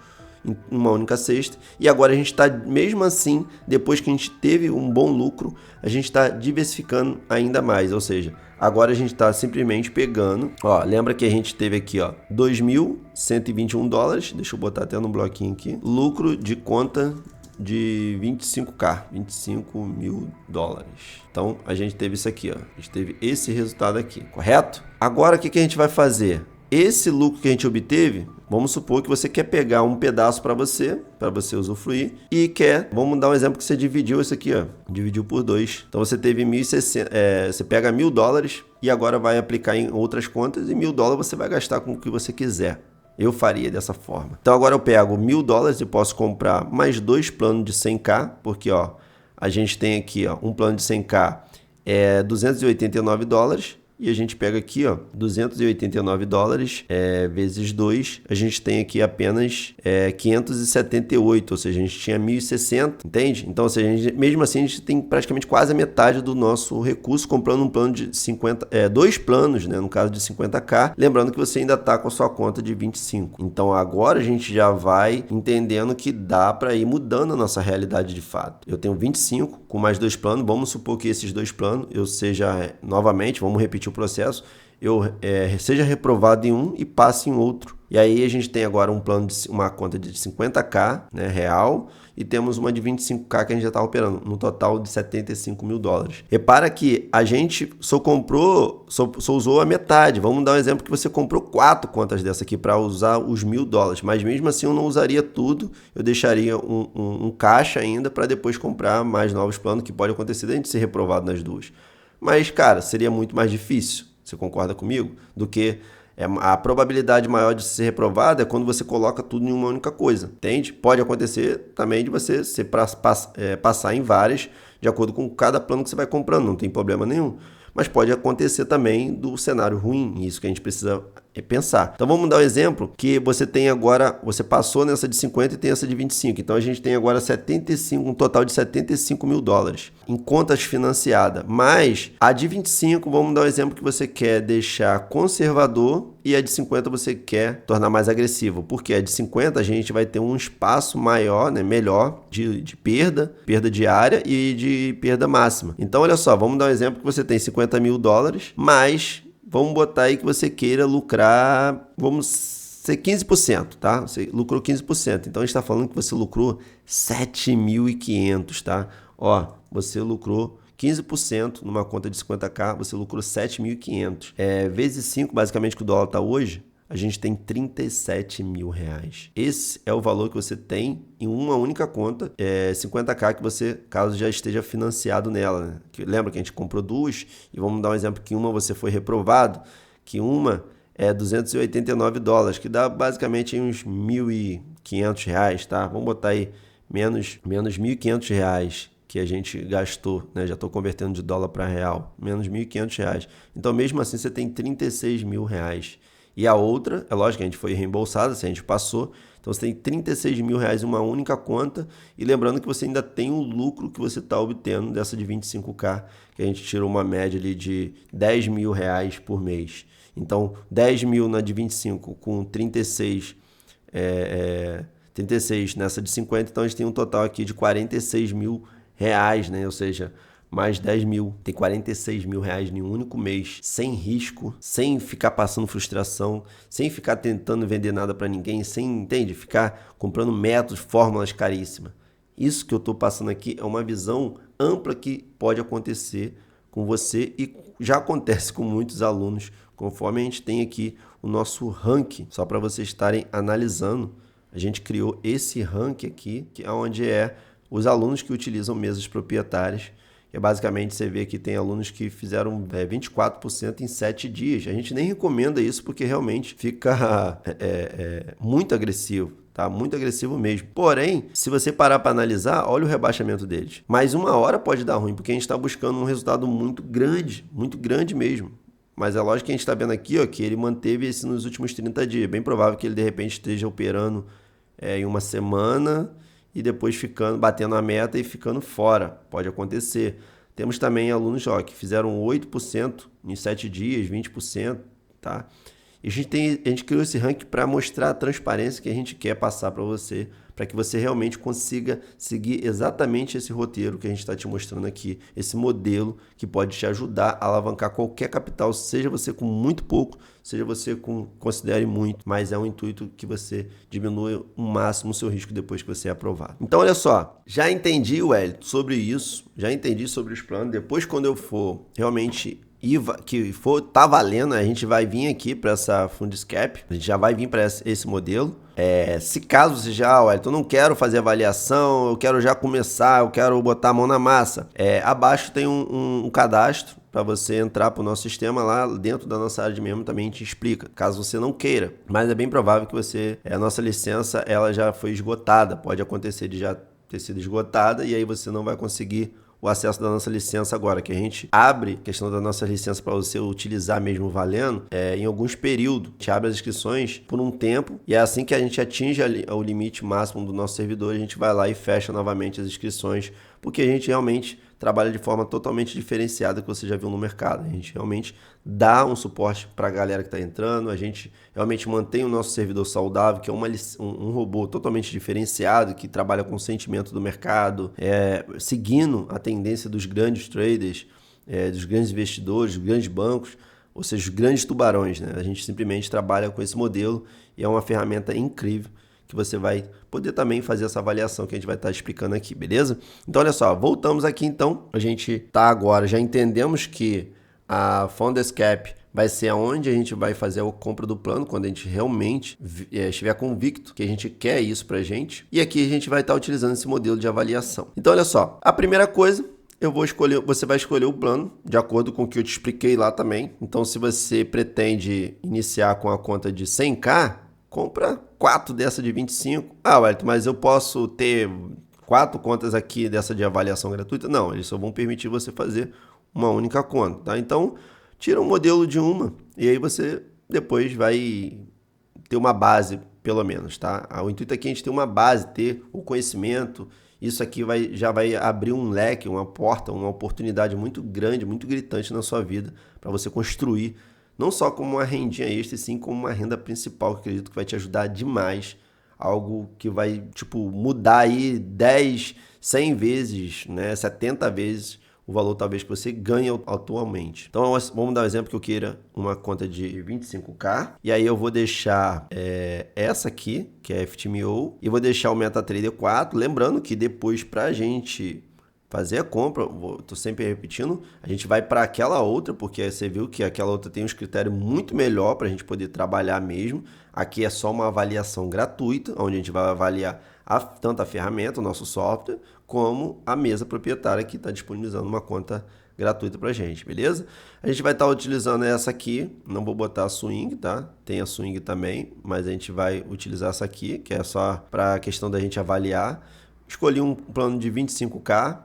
em uma única cesta, e agora a gente está, mesmo assim, depois que a gente teve um bom lucro, a gente está diversificando ainda mais, ou seja, agora a gente está simplesmente pegando, ó, lembra que a gente teve aqui, ó, 2.121 dólares, deixa eu botar até no bloquinho aqui, lucro de conta de 25k, 25 mil dólares. Então, a gente teve isso aqui, ó. A gente teve esse resultado aqui, correto? Agora, o que a gente vai fazer? Esse lucro que a gente obteve, vamos supor que você quer pegar um pedaço para você usufruir e vamos dar um exemplo que você dividiu isso aqui, ó, dividiu por 2. Então você teve 1.060, você pega 1.000 dólares e agora vai aplicar em outras contas e 1.000 dólares você vai gastar com o que você quiser. Eu faria dessa forma. Então agora eu pego 1.000 dólares e posso comprar mais 2 planos de 100k, porque ó, a gente tem aqui ó, um plano de 100k é 289 dólares. E a gente pega aqui, ó, 289 dólares vezes 2, a gente tem aqui apenas 578, ou seja, a gente tinha 1.060, entende? Então, ou seja, mesmo assim, a gente tem praticamente quase a metade do nosso recurso comprando um plano de 50, 2 planos, né, no caso de 50k, lembrando que você ainda está com a sua conta de 25. Então, agora a gente já vai entendendo que dá para ir mudando a nossa realidade de fato. Eu tenho 25 com mais 2 planos, vamos supor que esses 2 planos eu seja, novamente, vamos repetir o processo, eu seja reprovado em um e passe em outro. E aí a gente tem agora um plano de uma conta de 50k, né, real, e temos uma de 25k que a gente já está operando, no total de 75 mil dólares. Repara que a gente só usou a metade. Vamos dar um exemplo que você comprou 4 contas dessa aqui para usar os 1.000 dólares, mas mesmo assim eu não usaria tudo, eu deixaria um caixa ainda para depois comprar mais novos planos, que pode acontecer de a gente ser reprovado nas duas. Mas, cara, seria muito mais difícil, você concorda comigo? Do que a probabilidade maior de ser reprovado é quando você coloca tudo em uma única coisa, entende? Pode acontecer também de você passar em várias, de acordo com cada plano que você vai comprando, não tem problema nenhum. Mas pode acontecer também do cenário ruim, isso que a gente precisa pensar. Então vamos dar um exemplo que você tem agora, você passou nessa de 50 e tem essa de 25. Então a gente tem agora um total de 75 mil dólares em contas financiadas. Mas a de 25, vamos dar um exemplo que você quer deixar conservador e a de 50 você quer tornar mais agressivo. Porque a de 50 a gente vai ter um espaço maior, né, melhor de perda diária e de perda máxima. Então olha só, vamos dar um exemplo que você tem 50 mil dólares, mas vamos botar aí que você queira lucrar, vamos ser 15%, tá? Você lucrou 15%. Então a gente está falando que você lucrou 7.500, tá? Ó, você lucrou 15% numa conta de 50k, você lucrou 7.500. Vezes 5, basicamente, que o dólar está hoje, a gente tem 37 mil reais. Esse é o valor que você tem em uma única conta, 50k que você, caso já esteja financiado nela, né? Lembra que a gente comprou duas e vamos dar um exemplo que uma você foi reprovado, que uma é 289 dólares, que dá basicamente uns 1.500 reais, tá? Vamos botar aí menos 1.500 reais que a gente gastou, né? Já estou convertendo de dólar para real, menos 1.500 reais. Então, mesmo assim, você tem 36 mil reais. E a outra, é lógico que a gente foi reembolsada, se a gente passou, então você tem 36 mil reais em uma única conta, e lembrando que você ainda tem o lucro que você está obtendo dessa de 25k, que a gente tirou uma média ali de 10 mil reais por mês. Então, 10 mil na de 25 com 36 nessa de 50, então a gente tem um total aqui de 46 mil reais, né? Ou seja, mais 10 mil, tem 46 mil reais em um único mês, sem risco, sem ficar passando frustração, sem ficar tentando vender nada para ninguém, sem, entende? Ficar comprando métodos, fórmulas caríssimas. Isso que eu estou passando aqui é uma visão ampla que pode acontecer com você e já acontece com muitos alunos, conforme a gente tem aqui o nosso ranking, só para vocês estarem analisando. A gente criou esse ranking aqui, que é onde os alunos que utilizam mesas proprietárias. Que basicamente você vê que tem alunos que fizeram 24% em 7 dias. A gente nem recomenda isso porque realmente fica muito agressivo, tá? Muito agressivo mesmo. Porém, se você parar para analisar, olha o rebaixamento deles. Mais uma hora pode dar ruim, porque a gente está buscando um resultado muito grande mesmo. Mas é lógico que a gente está vendo aqui, ó, que ele manteve esse nos últimos 30 dias. Bem provável que ele de repente esteja operando em uma semana e depois batendo a meta e ficando fora. Pode acontecer. Temos também alunos que fizeram 8% em 7 dias, 20%, tá? E a gente criou esse ranking para mostrar a transparência que a gente quer passar para você, para que você realmente consiga seguir exatamente esse roteiro que a gente está te mostrando aqui, esse modelo que pode te ajudar a alavancar qualquer capital, seja você com muito pouco, seja você com considere muito, mas é um intuito que você diminua o máximo o seu risco depois que você é aprovado. Então, olha só, já entendi, Wellington, sobre isso, já entendi sobre os planos. Depois, quando eu for realmente tá valendo, a gente vai vir aqui para essa Fundescap, a gente já vai vir para esse modelo. Se caso você já, Wellington, eu não quero fazer avaliação, eu quero já começar, eu quero botar a mão na massa, abaixo tem um cadastro para você entrar para o nosso sistema lá dentro da nossa área de membro, também a gente explica, caso você não queira, mas é bem provável que a nossa licença ela já foi esgotada, pode acontecer de já ter sido esgotada e aí você não vai conseguir o acesso da nossa licença agora, que a gente abre a questão da nossa licença para você utilizar mesmo valendo, em alguns períodos. A gente abre as inscrições por um tempo e é assim que a gente atinge o limite máximo do nosso servidor, a gente vai lá e fecha novamente as inscrições, porque a gente realmente trabalha de forma totalmente diferenciada que você já viu no mercado. A gente realmente dá um suporte para a galera que está entrando, a gente realmente mantém o nosso servidor saudável, que é um robô totalmente diferenciado, que trabalha com o sentimento do mercado, seguindo a tendência dos grandes traders, dos grandes investidores, dos grandes bancos, ou seja, os grandes tubarões, né? A gente simplesmente trabalha com esse modelo e é uma ferramenta incrível que você vai poder também fazer essa avaliação que a gente vai estar explicando aqui, beleza? Então, olha só, voltamos aqui então. A gente tá agora, já entendemos que a Fundescap vai ser aonde a gente vai fazer a compra do plano, quando a gente realmente estiver convicto que a gente quer isso pra gente. E aqui a gente vai estar utilizando esse modelo de avaliação. Então, olha só, a primeira coisa, você vai escolher o plano de acordo com o que eu te expliquei lá também. Então, se você pretende iniciar com a conta de 100k, compra 4 dessa de 25. Wellington, mas eu posso ter 4 contas aqui dessa de avaliação gratuita? Não, eles só vão permitir você fazer uma única conta, tá? Então, tira um modelo de uma e aí você depois vai ter uma base, pelo menos, tá? O intuito aqui é a gente ter uma base, ter o conhecimento. Isso aqui já vai abrir um leque, uma porta, uma oportunidade muito grande, muito gritante na sua vida para você construir não só como uma rendinha extra, e sim como uma renda principal, que acredito que vai te ajudar demais. Algo que vai, mudar aí 10, 100 vezes, né, 70 vezes o valor talvez que você ganha atualmente. Então, vamos dar um exemplo que eu queira uma conta de 25k. E aí eu vou deixar essa aqui, que é FTMO, e vou deixar o MetaTrader 4. Lembrando que depois, para a gente fazer a compra, estou sempre repetindo, a gente vai para aquela outra, porque você viu que aquela outra tem uns critérios muito melhor para a gente poder trabalhar mesmo. Aqui é só uma avaliação gratuita, onde a gente vai avaliar tanto a ferramenta, o nosso software, como a mesa proprietária que está disponibilizando uma conta gratuita para a gente, beleza? A gente vai estar utilizando essa aqui, não vou botar a Swing, tá? Tem a Swing também, mas a gente vai utilizar essa aqui, que é só para a questão da gente avaliar. Escolhi um plano de 25k,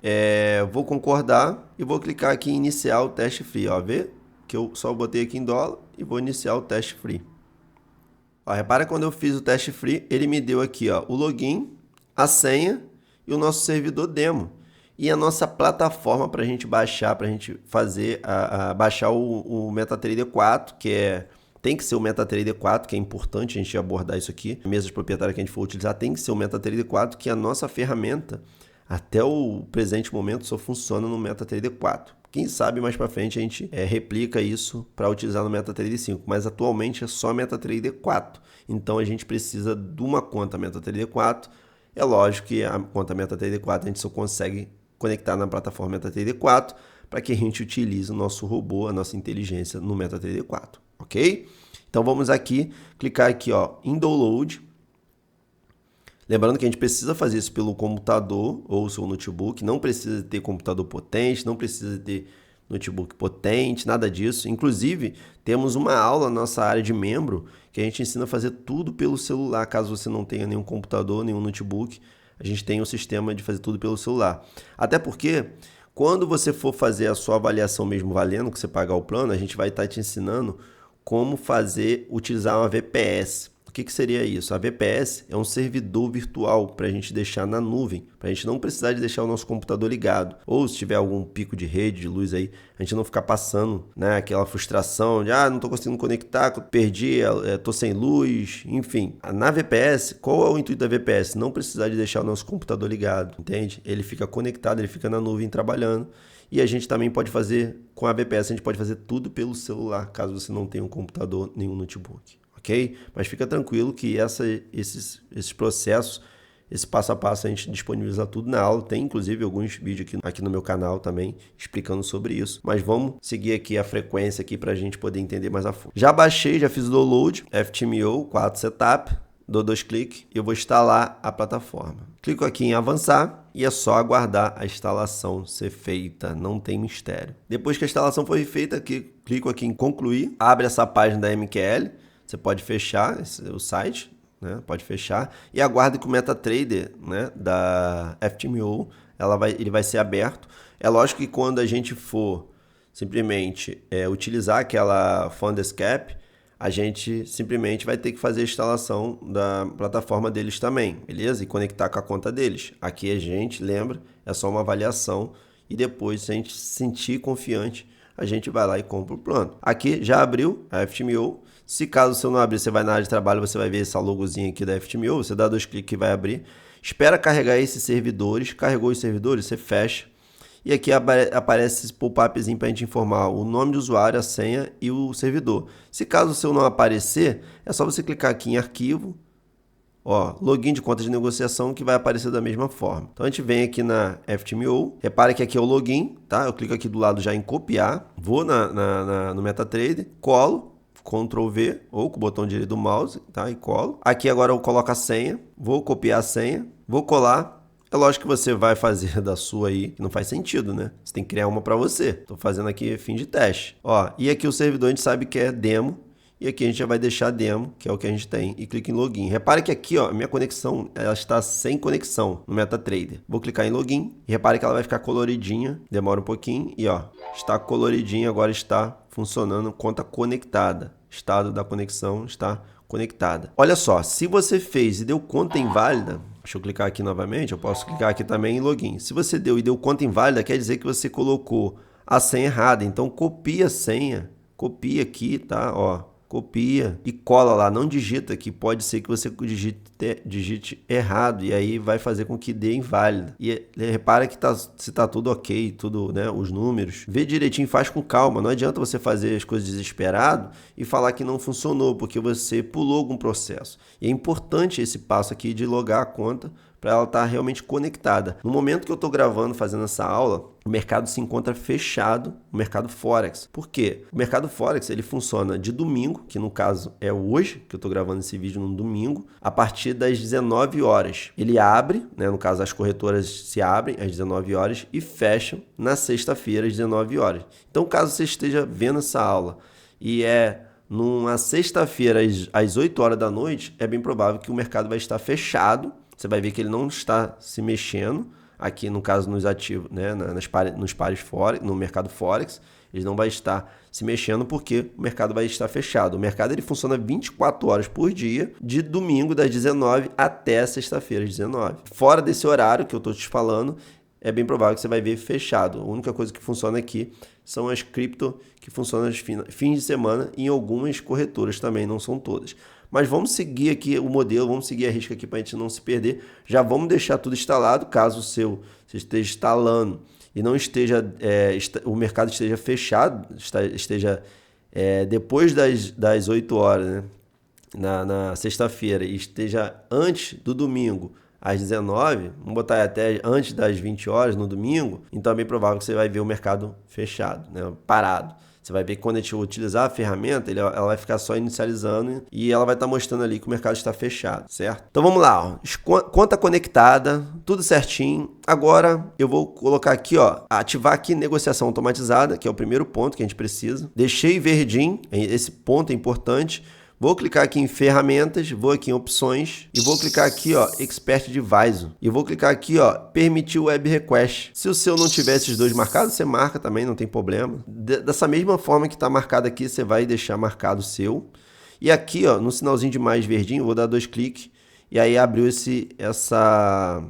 vou concordar e vou clicar aqui em iniciar o teste free, ó, vê que eu só botei aqui em dólar e vou iniciar o teste free. Ó, repara quando eu fiz o teste free, ele me deu aqui, ó, o login, a senha e o nosso servidor demo. E a nossa plataforma para a gente baixar, para a gente fazer, baixar o MetaTrader 4, tem que ser o MetaTrader 4, que é importante a gente abordar isso aqui. Mesas proprietárias que a gente for utilizar tem que ser o MetaTrader 4, que é a nossa ferramenta, até o presente momento, só funciona no MetaTrader 4. Quem sabe mais para frente a gente replica isso para utilizar no MetaTrader 5, mas atualmente é só MetaTrader 4. Então a gente precisa de uma conta MetaTrader 4. É lógico que a conta MetaTrader 4 a gente só consegue conectar na plataforma MetaTrader 4 para que a gente utilize o nosso robô, a nossa inteligência no MetaTrader 4, ok? Então vamos aqui, clicar aqui ó, em Download. Lembrando que a gente precisa fazer isso pelo computador ou seu notebook, não precisa ter computador potente, não precisa ter notebook potente, nada disso. Inclusive, temos uma aula na nossa área de membro que a gente ensina a fazer tudo pelo celular, caso você não tenha nenhum computador, nenhum notebook. A gente tem um sistema de fazer tudo pelo celular. Até porque, quando você for fazer a sua avaliação mesmo valendo, que você pagar o plano, a gente vai estar te ensinando como utilizar uma VPS. que seria isso? A VPS é um servidor virtual para a gente deixar na nuvem, para a gente não precisar de deixar o nosso computador ligado. Ou se tiver algum pico de rede, de luz aí, a gente não ficar passando, né, aquela frustração de não estou conseguindo conectar, perdi, estou sem luz, enfim. Na VPS, qual é o intuito da VPS? Não precisar de deixar o nosso computador ligado, entende? Ele fica conectado, ele fica na nuvem trabalhando. E a gente também pode fazer, com a VPS, a gente pode fazer tudo pelo celular, caso você não tenha um computador, nenhum notebook, ok? Mas fica tranquilo que esses processos, esse passo a passo, a gente disponibiliza tudo na aula. Tem inclusive alguns vídeos aqui no meu canal também, explicando sobre isso. Mas vamos seguir aqui a frequência aqui para a gente poder entender mais a fundo. Já baixei, já fiz o download, FTMO 4 Setup. Dou 2 cliques e eu vou instalar a plataforma. Clico aqui em avançar e é só aguardar a instalação ser feita, não tem mistério. Depois que a instalação foi feita, clico aqui em concluir, abre essa página da MQL, você pode fechar o site, né? Pode fechar e aguarde que o MetaTrader, né, da FTMO, ele vai ser aberto. É lógico que quando a gente for simplesmente utilizar aquela Fundescap, a gente simplesmente vai ter que fazer a instalação da plataforma deles também, beleza? E conectar com a conta deles. Aqui a gente, lembra, é só uma avaliação e depois, se a gente se sentir confiante, a gente vai lá e compra o plano. Aqui já abriu a FTMO. Se caso você não abrir, você vai na área de trabalho, você vai ver essa logozinha aqui da FTMO, você dá 2 cliques e vai abrir. Espera carregar esses servidores, carregou os servidores, você fecha. E aqui aparece esse pop-upzinho para a gente informar o nome do usuário, a senha e o servidor. Se caso o seu não aparecer, é só você clicar aqui em arquivo, login de conta de negociação, que vai aparecer da mesma forma. Então a gente vem aqui na FTMO, repara que aqui é o login, tá? Eu clico aqui do lado já em copiar, vou no MetaTrader, colo, Ctrl V ou com o botão direito do mouse, tá? E colo. Aqui agora eu coloco a senha, vou copiar a senha, vou colar. É lógico que você vai fazer da sua aí, que não faz sentido, né? Você tem que criar uma para você. Estou fazendo aqui fim de teste. E aqui o servidor a gente sabe que é demo. E aqui a gente já vai deixar demo, que é o que a gente tem. E clica em login. Repare que aqui, a minha conexão, ela está sem conexão no MetaTrader. Vou clicar em login. E repare que ela vai ficar coloridinha. Demora um pouquinho. E está coloridinha, agora está funcionando. Conta conectada. Estado da conexão está conectada. Olha só, se você fez e deu conta inválida, deixa eu clicar aqui novamente, eu posso clicar aqui também em login. Se você deu e deu conta inválida, quer dizer que você colocou a senha errada. Então copia a senha, copia aqui, tá? Copia e cola lá, não digita, que pode ser que você digite errado e aí vai fazer com que dê inválida. E repara que se tá tudo ok, tudo, né, os números. Vê direitinho, faz com calma, não adianta você fazer as coisas desesperado e falar que não funcionou, porque você pulou algum processo. E é importante esse passo aqui de logar a conta para ela estar realmente conectada. No momento que eu estou gravando, fazendo essa aula, o mercado se encontra fechado, o mercado Forex. Por quê? O mercado Forex ele funciona de domingo, que no caso é hoje, que eu estou gravando esse vídeo no domingo, a partir das 19 horas. Ele abre, né, no caso as corretoras se abrem às 19 horas e fecham na sexta-feira às 19 horas. Então, caso você esteja vendo essa aula e numa sexta-feira às 8 horas da noite, é bem provável que o mercado vai estar fechado. Você vai ver que ele não está se mexendo, aqui no caso nos ativos, né, nos pares Forex, no mercado Forex, ele não vai estar se mexendo porque o mercado vai estar fechado. O mercado ele funciona 24 horas por dia, de domingo das 19 até sexta-feira às 19. Fora desse horário que eu estou te falando, é bem provável que você vai ver fechado. A única coisa que funciona aqui são as cripto que funcionam nos fins de semana e em algumas corretoras também, não são todas. Mas vamos seguir aqui o modelo, vamos seguir a risca aqui para a gente não se perder. Já vamos deixar tudo instalado, caso você esteja instalando e não esteja, o mercado esteja fechado, esteja depois das 8 horas, né, na sexta-feira, e esteja antes do domingo, às 19, vamos botar até antes das 20 horas no domingo, então é bem provável que você vai ver o mercado fechado, né, parado. Você vai ver que quando a gente utilizar a ferramenta, ela vai ficar só inicializando e ela vai estar mostrando ali que o mercado está fechado, certo? Então vamos lá, conta conectada, tudo certinho. Agora eu vou colocar aqui, ativar aqui negociação automatizada, que é o primeiro ponto que a gente precisa. Deixei verdinho, esse ponto é importante. Vou clicar aqui em ferramentas, vou aqui em opções e vou clicar aqui, Expert Device. E vou clicar aqui, permitir web request. Se o seu não tiver esses dois marcados, você marca também, não tem problema. Dessa mesma forma que está marcado aqui, você vai deixar marcado o seu. E aqui, ó, no sinalzinho de mais verdinho, eu vou dar 2 cliques e aí abriu essa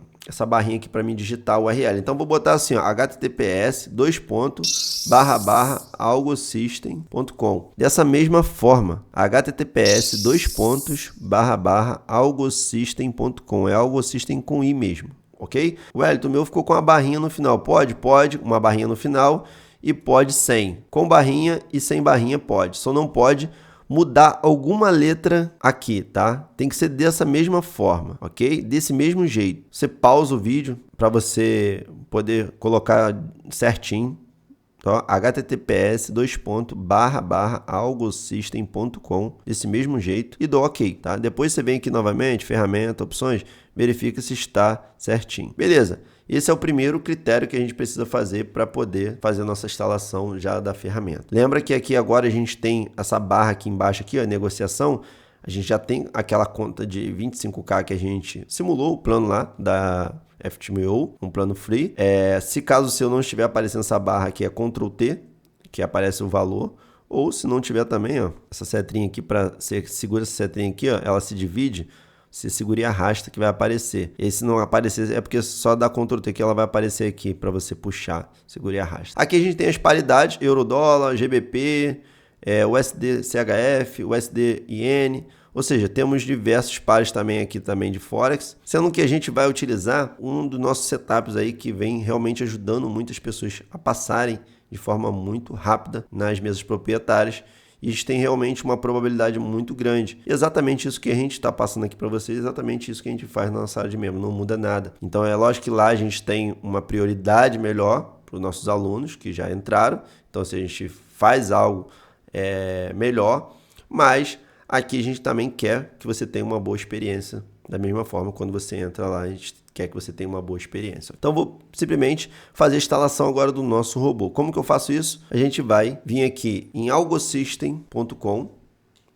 barrinha aqui para mim digitar o URL. Então vou botar assim, ó, https://algosystem.com. Dessa mesma forma, https://algosystem.com. É algosystem com i mesmo, ok? O Wellington, meu ficou com uma barrinha no final. Pode, uma barrinha no final e pode sem. Com barrinha e sem barrinha pode. Só não pode mudar alguma letra aqui, tá? Tem que ser dessa mesma forma, ok? Desse mesmo jeito. Você pausa o vídeo para você poder colocar certinho. Então, https://algosystem.com, desse mesmo jeito, e dou OK, tá? Depois você vem aqui novamente, ferramenta, opções, verifica se está certinho. Beleza. Esse é o primeiro critério que a gente precisa fazer para poder fazer a nossa instalação já da ferramenta. Lembra que aqui agora a gente tem essa barra aqui embaixo, aqui, a negociação. A gente já tem aquela conta de 25k que a gente simulou o plano lá da FTMO, um plano free. Se caso o seu não estiver aparecendo essa barra aqui, é Ctrl T, que aparece o valor. Ou se não tiver também, ó, essa setrinha aqui, você segura essa setrinha aqui, ó, ela se divide. Você segura e arrasta que vai aparecer. E se não aparecer, é porque só dá Ctrl T que ela vai aparecer aqui para você puxar. Segura e arrasta. Aqui a gente tem as paridades, euro-dólar, GBP, USD-CHF, USD-IN. Ou seja, temos diversos pares também aqui também de Forex. Sendo que a gente vai utilizar um dos nossos setups aí que vem realmente ajudando muitas pessoas a passarem de forma muito rápida nas mesas proprietárias. E isso tem realmente uma probabilidade muito grande. Exatamente isso que a gente está passando aqui para vocês, exatamente isso que a gente faz na nossa área de membro, não muda nada. Então é lógico que lá a gente tem uma prioridade melhor para os nossos alunos que já entraram. Então se a gente faz algo melhor, mas aqui a gente também quer que você tenha uma boa experiência. Da mesma forma, quando você entra lá, a gente quer que você tenha uma boa experiência. Então, vou simplesmente fazer a instalação agora do nosso robô. Como que eu faço isso? A gente vai vir aqui em algosystem.com,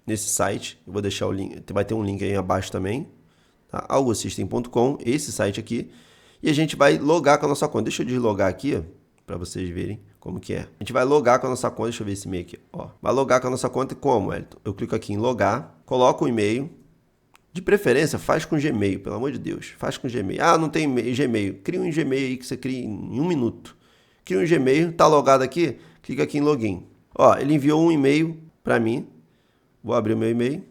nesse site. Eu vou deixar o link, vai ter um link aí abaixo também. Tá? Algosystem.com, esse site aqui. E a gente vai logar com a nossa conta. Deixa eu deslogar aqui, para vocês verem como que é. A gente vai logar com a nossa conta. Deixa eu ver esse e-mail aqui. Ó. Vai logar com a nossa conta e como, Wellington? Eu clico aqui em logar, coloco o e-mail. De preferência, faz com Gmail, pelo amor de Deus. Faz com Gmail. Ah, não tem Gmail. Cria um Gmail aí que você cria em 1 minuto. Cria um Gmail, tá logado aqui? Clica aqui em login. Ó, ele enviou um e-mail para mim. Vou abrir o meu e-mail.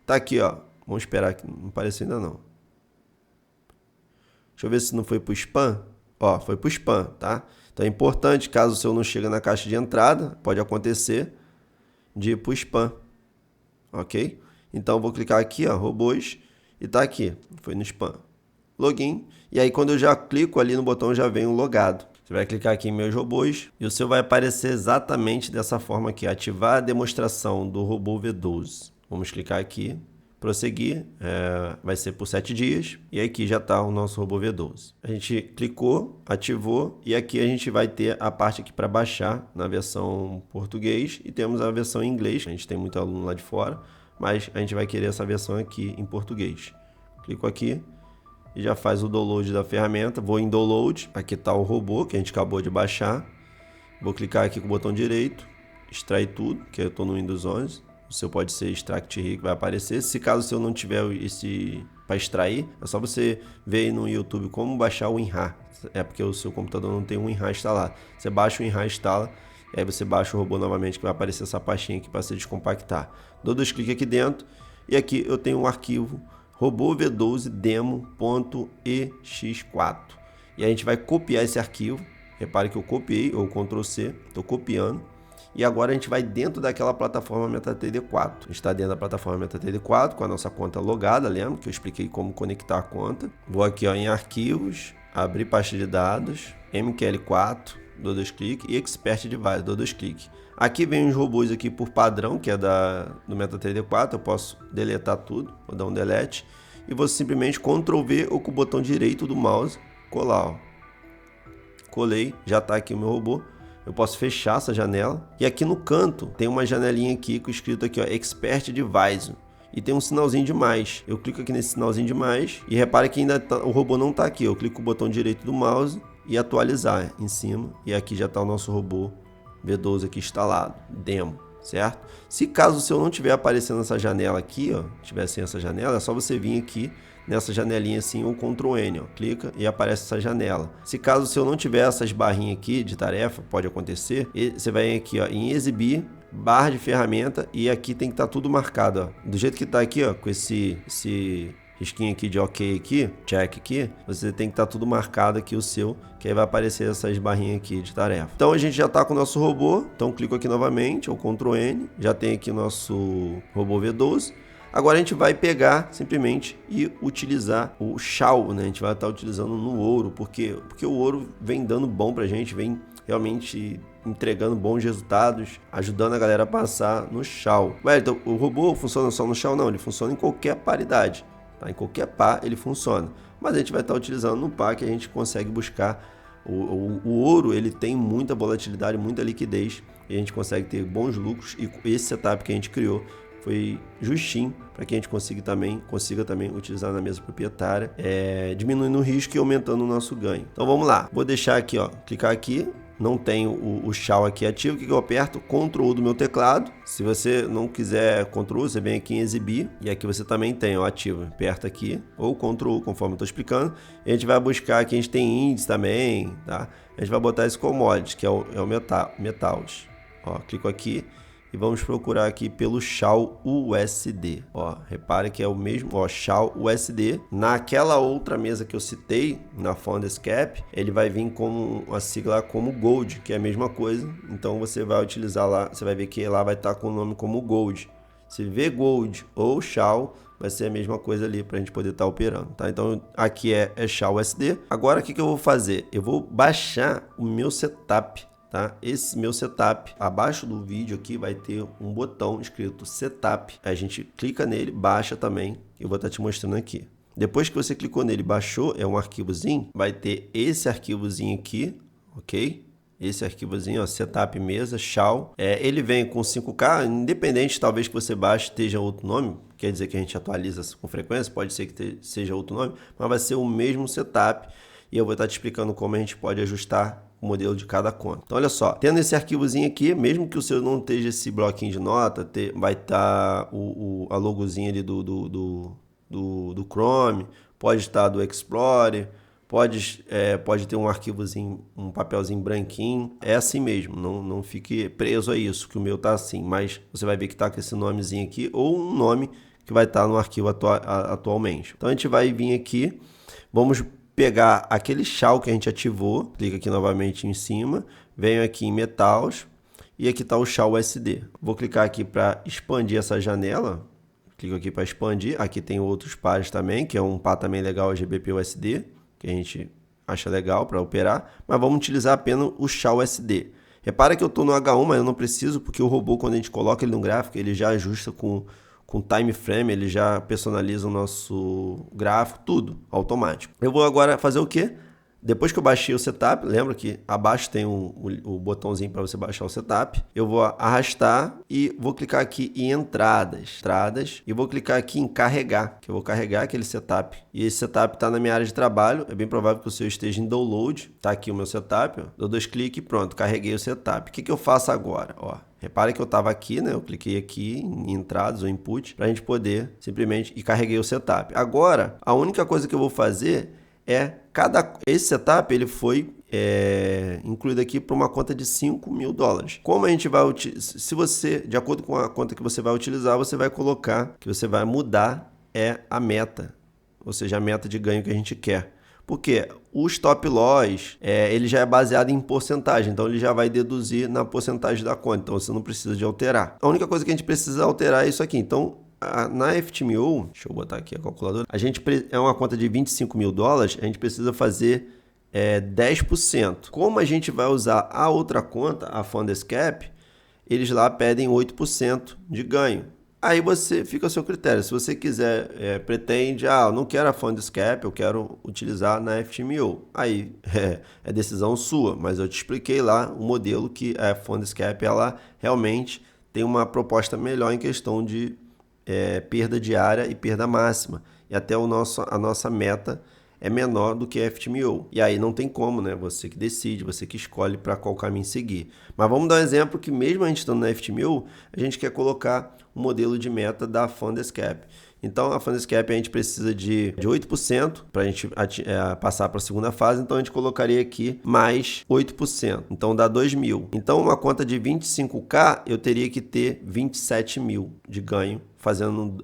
Tá aqui, ó. Vamos esperar que não apareceu ainda não. Deixa eu ver se não foi pro spam. Ó, foi pro spam, tá? Então é importante, caso o seu não chegue na caixa de entrada, pode acontecer de ir pro spam. Ok? Então eu vou clicar aqui, ó, robôs, e tá aqui, foi no spam. Login, e aí quando eu já clico ali no botão já vem o logado. Você vai clicar aqui em meus robôs e o seu vai aparecer exatamente dessa forma aqui, ativar a demonstração do robô V12. Vamos clicar aqui, prosseguir, vai ser por 7 dias, e aqui já está o nosso robô V12. A gente clicou, ativou, e aqui a gente vai ter a parte aqui para baixar na versão português, e temos a versão em inglês, a gente tem muito aluno lá de fora, mas a gente vai querer essa versão aqui em português. Clico aqui e já faz o download da ferramenta. Vou em download, aqui está o robô que a gente acabou de baixar. Vou clicar aqui com o botão direito, extrair tudo, que eu estou no Windows 11. O seu pode ser Extract Here que vai aparecer. Se caso o seu não tiver esse para extrair, é só você ver aí no YouTube como baixar o WinRAR. É porque o seu computador não tem o WinRAR instalado. Você baixa o WinRAR, instala, e aí você baixa o robô novamente, que vai aparecer essa pastinha aqui para você descompactar. Dou 2 cliques aqui dentro e aqui eu tenho um arquivo robô V12 demo.ex4. E a gente vai copiar esse arquivo. Repare que eu copiei, ou Ctrl C, estou copiando. E agora a gente vai dentro daquela plataforma MetaTrader 4. A gente está dentro da plataforma MetaTrader 4 com a nossa conta logada, lembra que eu expliquei como conectar a conta. Vou aqui, ó, em arquivos, abrir pasta de dados, MQL4, dou 2 cliques, e Expert Device, dou 2 cliques. Aqui vem os robôs aqui por padrão, que é do MetaTrader 4, eu posso deletar tudo, vou dar um delete, e vou simplesmente Ctrl V ou com o botão direito do mouse, colar, ó. Colei, já está aqui o meu robô. Eu posso fechar essa janela, e aqui no canto tem uma janelinha aqui com escrito aqui, ó, Expert Device. E tem um sinalzinho de mais. Eu clico aqui nesse sinalzinho de mais, e repare que ainda o robô não está aqui. Eu clico com o botão direito do mouse e atualizar em cima, e aqui já está o nosso robô V12 aqui instalado, demo. certo? Se caso o seu não tiver aparecendo essa janela aqui, ó, tiver sem essa janela, é só você vir aqui nessa janelinha assim, o Ctrl N, ó, clica e aparece essa janela. Se caso o seu não tiver essas barrinhas aqui de tarefa, pode acontecer, você vai aqui, ó, em exibir, barra de ferramenta, e aqui tem que estar tudo marcado, ó. Do jeito que tá aqui, ó, com esse risquinho aqui de OK aqui, check aqui, você tem que estar tudo marcado aqui o seu, que aí vai aparecer essas barrinhas aqui de tarefa. Então a gente já está com o nosso robô, então clico aqui novamente, o Ctrl N, já tem aqui nosso robô V12. Agora a gente vai pegar simplesmente e utilizar o Shao, né? A gente vai estar utilizando no ouro, porque o ouro vem dando bom pra gente, vem realmente entregando bons resultados, ajudando a galera a passar no Shao. Ué, então o robô funciona só no Shao? Não, ele funciona em qualquer paridade. Tá? Em qualquer par ele funciona, mas a gente vai estar utilizando no par que a gente consegue buscar. O ouro ele tem muita volatilidade, muita liquidez, e a gente consegue ter bons lucros, e esse setup que a gente criou foi justinho para que a gente consiga também utilizar na mesa proprietária, diminuindo o risco e aumentando o nosso ganho. Então vamos lá, vou deixar aqui, ó, clicar aqui. Não tenho o Shao aqui ativo, o que eu aperto? Ctrl do meu teclado. Se você não quiser Ctrl, você vem aqui em exibir, e aqui você também tem o ativo. Aperta aqui, ou Ctrl, conforme eu estou explicando. E a gente vai buscar aqui, a gente tem índice também, tá? A gente vai botar esse commodity, que é o metals. Ó, clico aqui e vamos procurar aqui pelo Shao USD. Ó, repare que é o mesmo, ó, Shao USD. Naquela outra mesa que eu citei, na Fundescap, ele vai vir com a sigla como Gold, que é a mesma coisa. Então você vai utilizar lá, você vai ver que lá vai estar com o nome como Gold. Se vê Gold ou Shao, vai ser a mesma coisa ali para a gente poder estar operando, tá? Então aqui é Shao USD. Agora o que eu vou fazer? Eu vou baixar o meu setup. Tá? Esse meu setup, abaixo do vídeo aqui vai ter um botão escrito Setup. A gente clica nele, baixa também. Eu vou estar te mostrando aqui. Depois que você clicou nele, baixou, é um arquivozinho. Vai ter esse arquivozinho aqui, ok? Esse arquivozinho, ó, Setup Mesa, Shao. Ele vem com 5K, independente, talvez que você baixe esteja outro nome. Quer dizer que a gente atualiza com frequência, pode ser que seja outro nome, mas vai ser o mesmo setup. E eu vou estar te explicando como a gente pode ajustar o modelo de cada conta. Então olha só, tendo esse arquivozinho aqui, mesmo que o seu não esteja esse bloquinho de nota, vai estar a logozinha ali do Chrome, pode estar do Explorer, pode ter um arquivozinho, um papelzinho branquinho, é assim mesmo, não fique preso a isso, que o meu tá assim, mas você vai ver que tá com esse nomezinho aqui, ou um nome que vai estar no arquivo atualmente. Então a gente vai vir aqui, vamos pegar aquele Shao que a gente ativou, clica aqui novamente em cima, venho aqui em Metals e aqui está o Shao USD. Vou clicar aqui para expandir essa janela, clico aqui para expandir, aqui tem outros pares também, que é um par também legal, GBP USD, que a gente acha legal para operar, mas vamos utilizar apenas o Shao USD. Repara que eu estou no H1, mas eu não preciso, porque o robô, quando a gente coloca ele no gráfico, ele já ajusta com time frame, ele já personaliza o nosso gráfico, tudo automático. Eu vou agora fazer o quê? Depois que eu baixei o setup, lembra que abaixo tem o botãozinho para você baixar o setup. Eu vou arrastar e vou clicar aqui em entradas, e vou clicar aqui em carregar, que eu vou carregar aquele setup. E esse setup está na minha área de trabalho, é bem provável que o seu esteja em download. Tá aqui o meu setup, ó. Dou 2 cliques e pronto, carreguei o setup. O que eu faço agora? Ó, repare que eu estava aqui, né? Eu cliquei aqui em entradas ou input para a gente poder simplesmente e carreguei o setup. Agora, a única coisa que eu vou fazer é esse setup ele foi incluído aqui para uma conta de $5.000. Como a gente vai se você, de acordo com a conta que você vai utilizar, você vai colocar que você vai mudar a meta, ou seja, a meta de ganho que a gente quer. Porque o stop loss, ele já é baseado em porcentagem, então ele já vai deduzir na porcentagem da conta, então você não precisa de alterar. A única coisa que a gente precisa alterar é isso aqui. Então, na FTMO, deixa eu botar aqui a calculadora, a gente é uma conta de $25.000, a gente precisa fazer 10%. Como a gente vai usar a outra conta, a Fundescap, eles lá pedem 8% de ganho. Aí você fica ao seu critério. Se você quiser, pretende, eu não quero a Fundescap, eu quero utilizar na FTMO. Aí é decisão sua, mas eu te expliquei lá o modelo que a Fundescap ela realmente tem uma proposta melhor em questão de perda diária e perda máxima. E até a nossa meta é menor do que a FTMO. E aí não tem como, né? Você que decide, você que escolhe para qual caminho seguir. Mas vamos dar um exemplo que mesmo a gente estando na FTMO, a gente quer colocar um modelo de meta da Fundescap. Então, a Fundescap a gente precisa de 8% para a gente passar para a segunda fase. Então, a gente colocaria aqui mais 8%. Então, dá 2.000. Então, uma conta de 25k, eu teria que ter 27.000 de ganho fazendo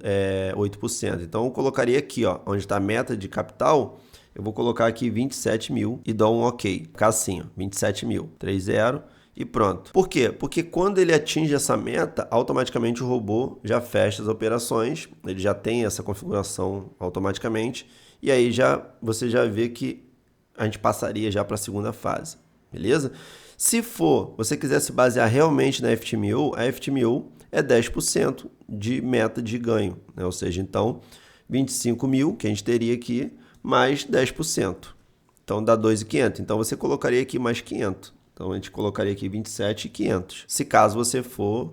8%. Então, eu colocaria aqui, ó, onde está a meta de capital, eu vou colocar aqui 27.000 e dou um OK. Ficar assim, ó, 27.000, 30. E pronto. Por quê? Porque quando ele atinge essa meta, automaticamente o robô já fecha as operações, ele já tem essa configuração automaticamente, e aí você já vê que a gente passaria já para a segunda fase, beleza? Se você quiser se basear realmente na FTMO, a FTMO é 10% de meta de ganho, né? Ou seja, então 25.000 que a gente teria aqui, mais 10%. Então dá 2.500. Então você colocaria aqui mais 500. Então, a gente colocaria aqui 27.500. Se caso você for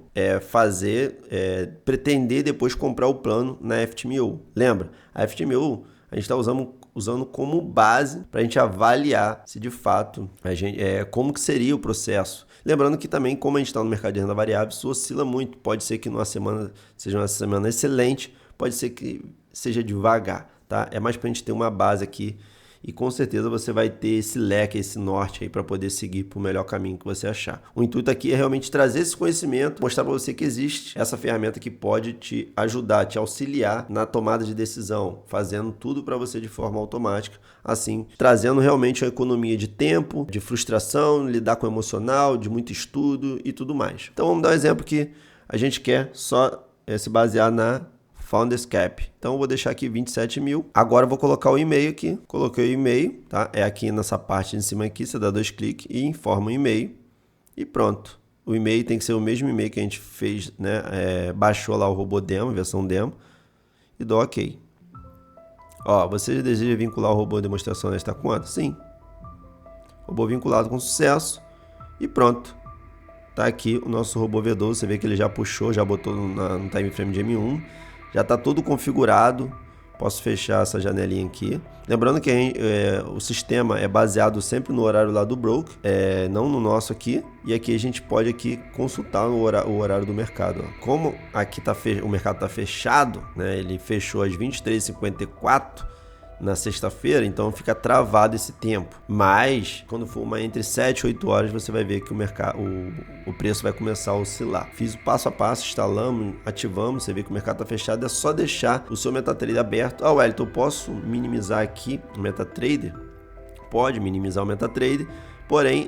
pretender depois comprar o plano na FTMO. Lembra? A FTMO a gente está usando como base para a gente avaliar se de fato como que seria o processo. Lembrando que também, como a gente está no mercado de renda variável, isso oscila muito. Pode ser que numa semana seja uma semana excelente, pode ser que seja devagar. Tá? É mais para a gente ter uma base aqui. E com certeza você vai ter esse leque, esse norte aí para poder seguir para o melhor caminho que você achar. O intuito aqui é realmente trazer esse conhecimento, mostrar para você que existe essa ferramenta que pode te ajudar, te auxiliar na tomada de decisão, fazendo tudo para você de forma automática, assim, trazendo realmente a economia de tempo, de frustração, lidar com o emocional, de muito estudo e tudo mais. Então vamos dar um exemplo que a gente quer só se basear na Fundescap. Então eu vou deixar aqui 27.000. Agora eu vou colocar o e-mail aqui. Coloquei o e-mail, tá? É aqui nessa parte de cima aqui, você dá 2 cliques e informa o e-mail e pronto. O e-mail tem que ser o mesmo e-mail que a gente fez, né? Baixou lá o robô demo, versão demo e dou OK. Ó, você deseja vincular o robô de demonstração nesta conta? Sim. Robô vinculado com sucesso e pronto. Tá aqui o nosso robô V12, você vê que ele já puxou, já botou no time frame de M1. Já está tudo configurado. Posso fechar essa janelinha aqui. Lembrando que o sistema é baseado sempre no horário lá do broker, não no nosso aqui. E aqui a gente pode consultar o horário do mercado. Ó. Como aqui o mercado está fechado, né? Ele fechou às 23h54 na sexta-feira, então fica travado esse tempo. Mas quando for entre 7 e 8 horas, você vai ver que o preço vai começar a oscilar. Fiz o passo a passo, instalamos, ativamos, você vê que o mercado está fechado, é só deixar o seu MetaTrader aberto. Wellington, eu posso minimizar aqui o MetaTrader? Pode minimizar o MetaTrader, porém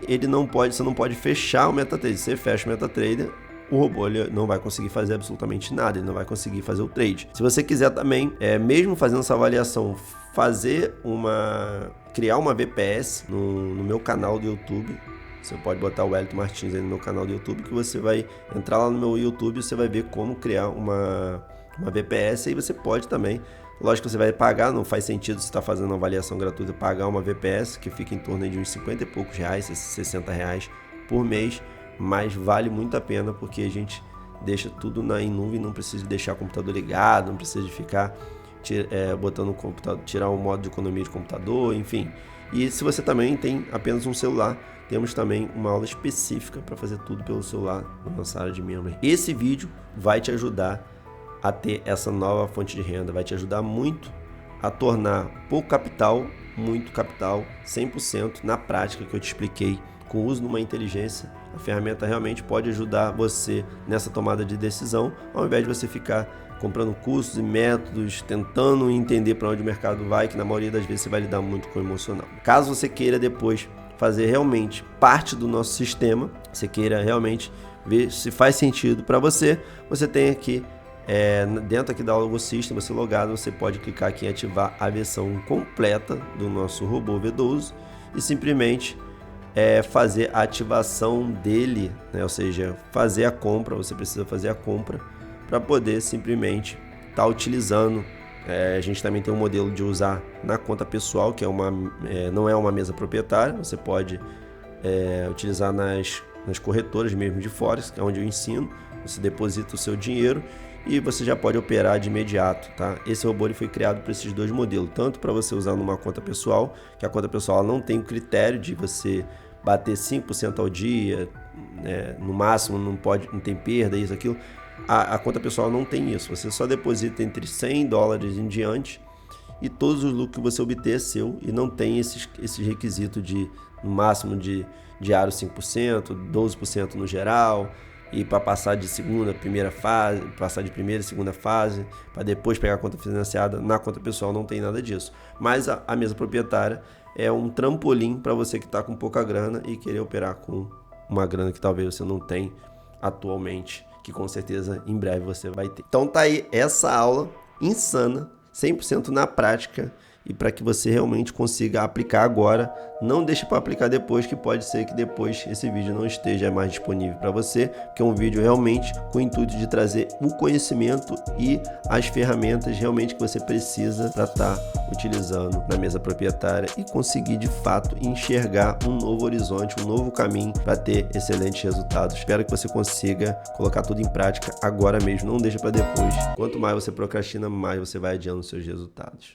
você não pode fechar o MetaTrader. Se você fecha o MetaTrader, o robô não vai conseguir fazer absolutamente nada, ele não vai conseguir fazer o trade. Se você quiser também, mesmo fazendo essa avaliação, criar uma VPS no meu canal do YouTube. Você pode botar o Wellington Martins aí no meu canal do YouTube, que você vai entrar lá no meu YouTube e você vai ver como criar uma VPS. Aí você pode também, lógico que você vai pagar, não faz sentido você estar fazendo uma avaliação gratuita, pagar uma VPS que fica em torno de uns 50 e poucos reais, R$60 por mês, mas vale muito a pena porque a gente deixa tudo em nuvem, não precisa deixar o computador ligado, não precisa de ficar botando o computador, tirar o modo de economia de computador, enfim. E se você também tem apenas um celular, temos também uma aula específica para fazer tudo pelo celular na nossa área de membro. Esse vídeo vai te ajudar a ter essa nova fonte de renda, vai te ajudar muito a tornar pouco capital, muito capital, 100% na prática que eu te expliquei. Com o uso de uma inteligência, a ferramenta realmente pode ajudar você nessa tomada de decisão, ao invés de você ficar comprando cursos e métodos, tentando entender para onde o mercado vai, que na maioria das vezes você vai lidar muito com o emocional. Caso você queira depois fazer realmente parte do nosso sistema, você queira realmente ver se faz sentido para você, você tem aqui, dentro aqui da Algo System, você logado, você pode clicar aqui em ativar a versão completa do nosso robô V12 e simplesmente fazer a ativação dele, né? Ou seja, fazer a compra, você precisa fazer a compra para poder simplesmente estar utilizando. A gente também tem um modelo de usar na conta pessoal, que não é uma mesa proprietária, você pode utilizar nas corretoras mesmo de Forex, que é onde eu ensino, você deposita o seu dinheiro e você já pode operar de imediato, tá? Esse robô ele foi criado para esses dois modelos, tanto para você usar numa conta pessoal, que a conta pessoal não tem o critério de você bater 5% ao dia, né? No máximo não tem perda, isso, aquilo. A conta pessoal não tem isso, você só deposita entre $100 em diante e todos os lucros que você obter é seu e não tem esses requisitos de, no máximo, de diário 5%, 12% no geral, e para passar de primeira e segunda fase, para depois pegar a conta financiada. Na conta pessoal não tem nada disso, mas a mesa proprietária é um trampolim para você que está com pouca grana e querer operar com uma grana que talvez você não tem atualmente, que com certeza em breve você vai ter. Então tá aí essa aula insana, 100% na prática, e para que você realmente consiga aplicar agora, não deixe para aplicar depois, que pode ser que depois esse vídeo não esteja mais disponível para você, porque é um vídeo realmente com o intuito de trazer o conhecimento e as ferramentas realmente que você precisa para estar utilizando na mesa proprietária e conseguir de fato enxergar um novo horizonte, um novo caminho para ter excelentes resultados. Espero que você consiga colocar tudo em prática agora mesmo, não deixa para depois. Quanto mais você procrastina, mais você vai adiando os seus resultados.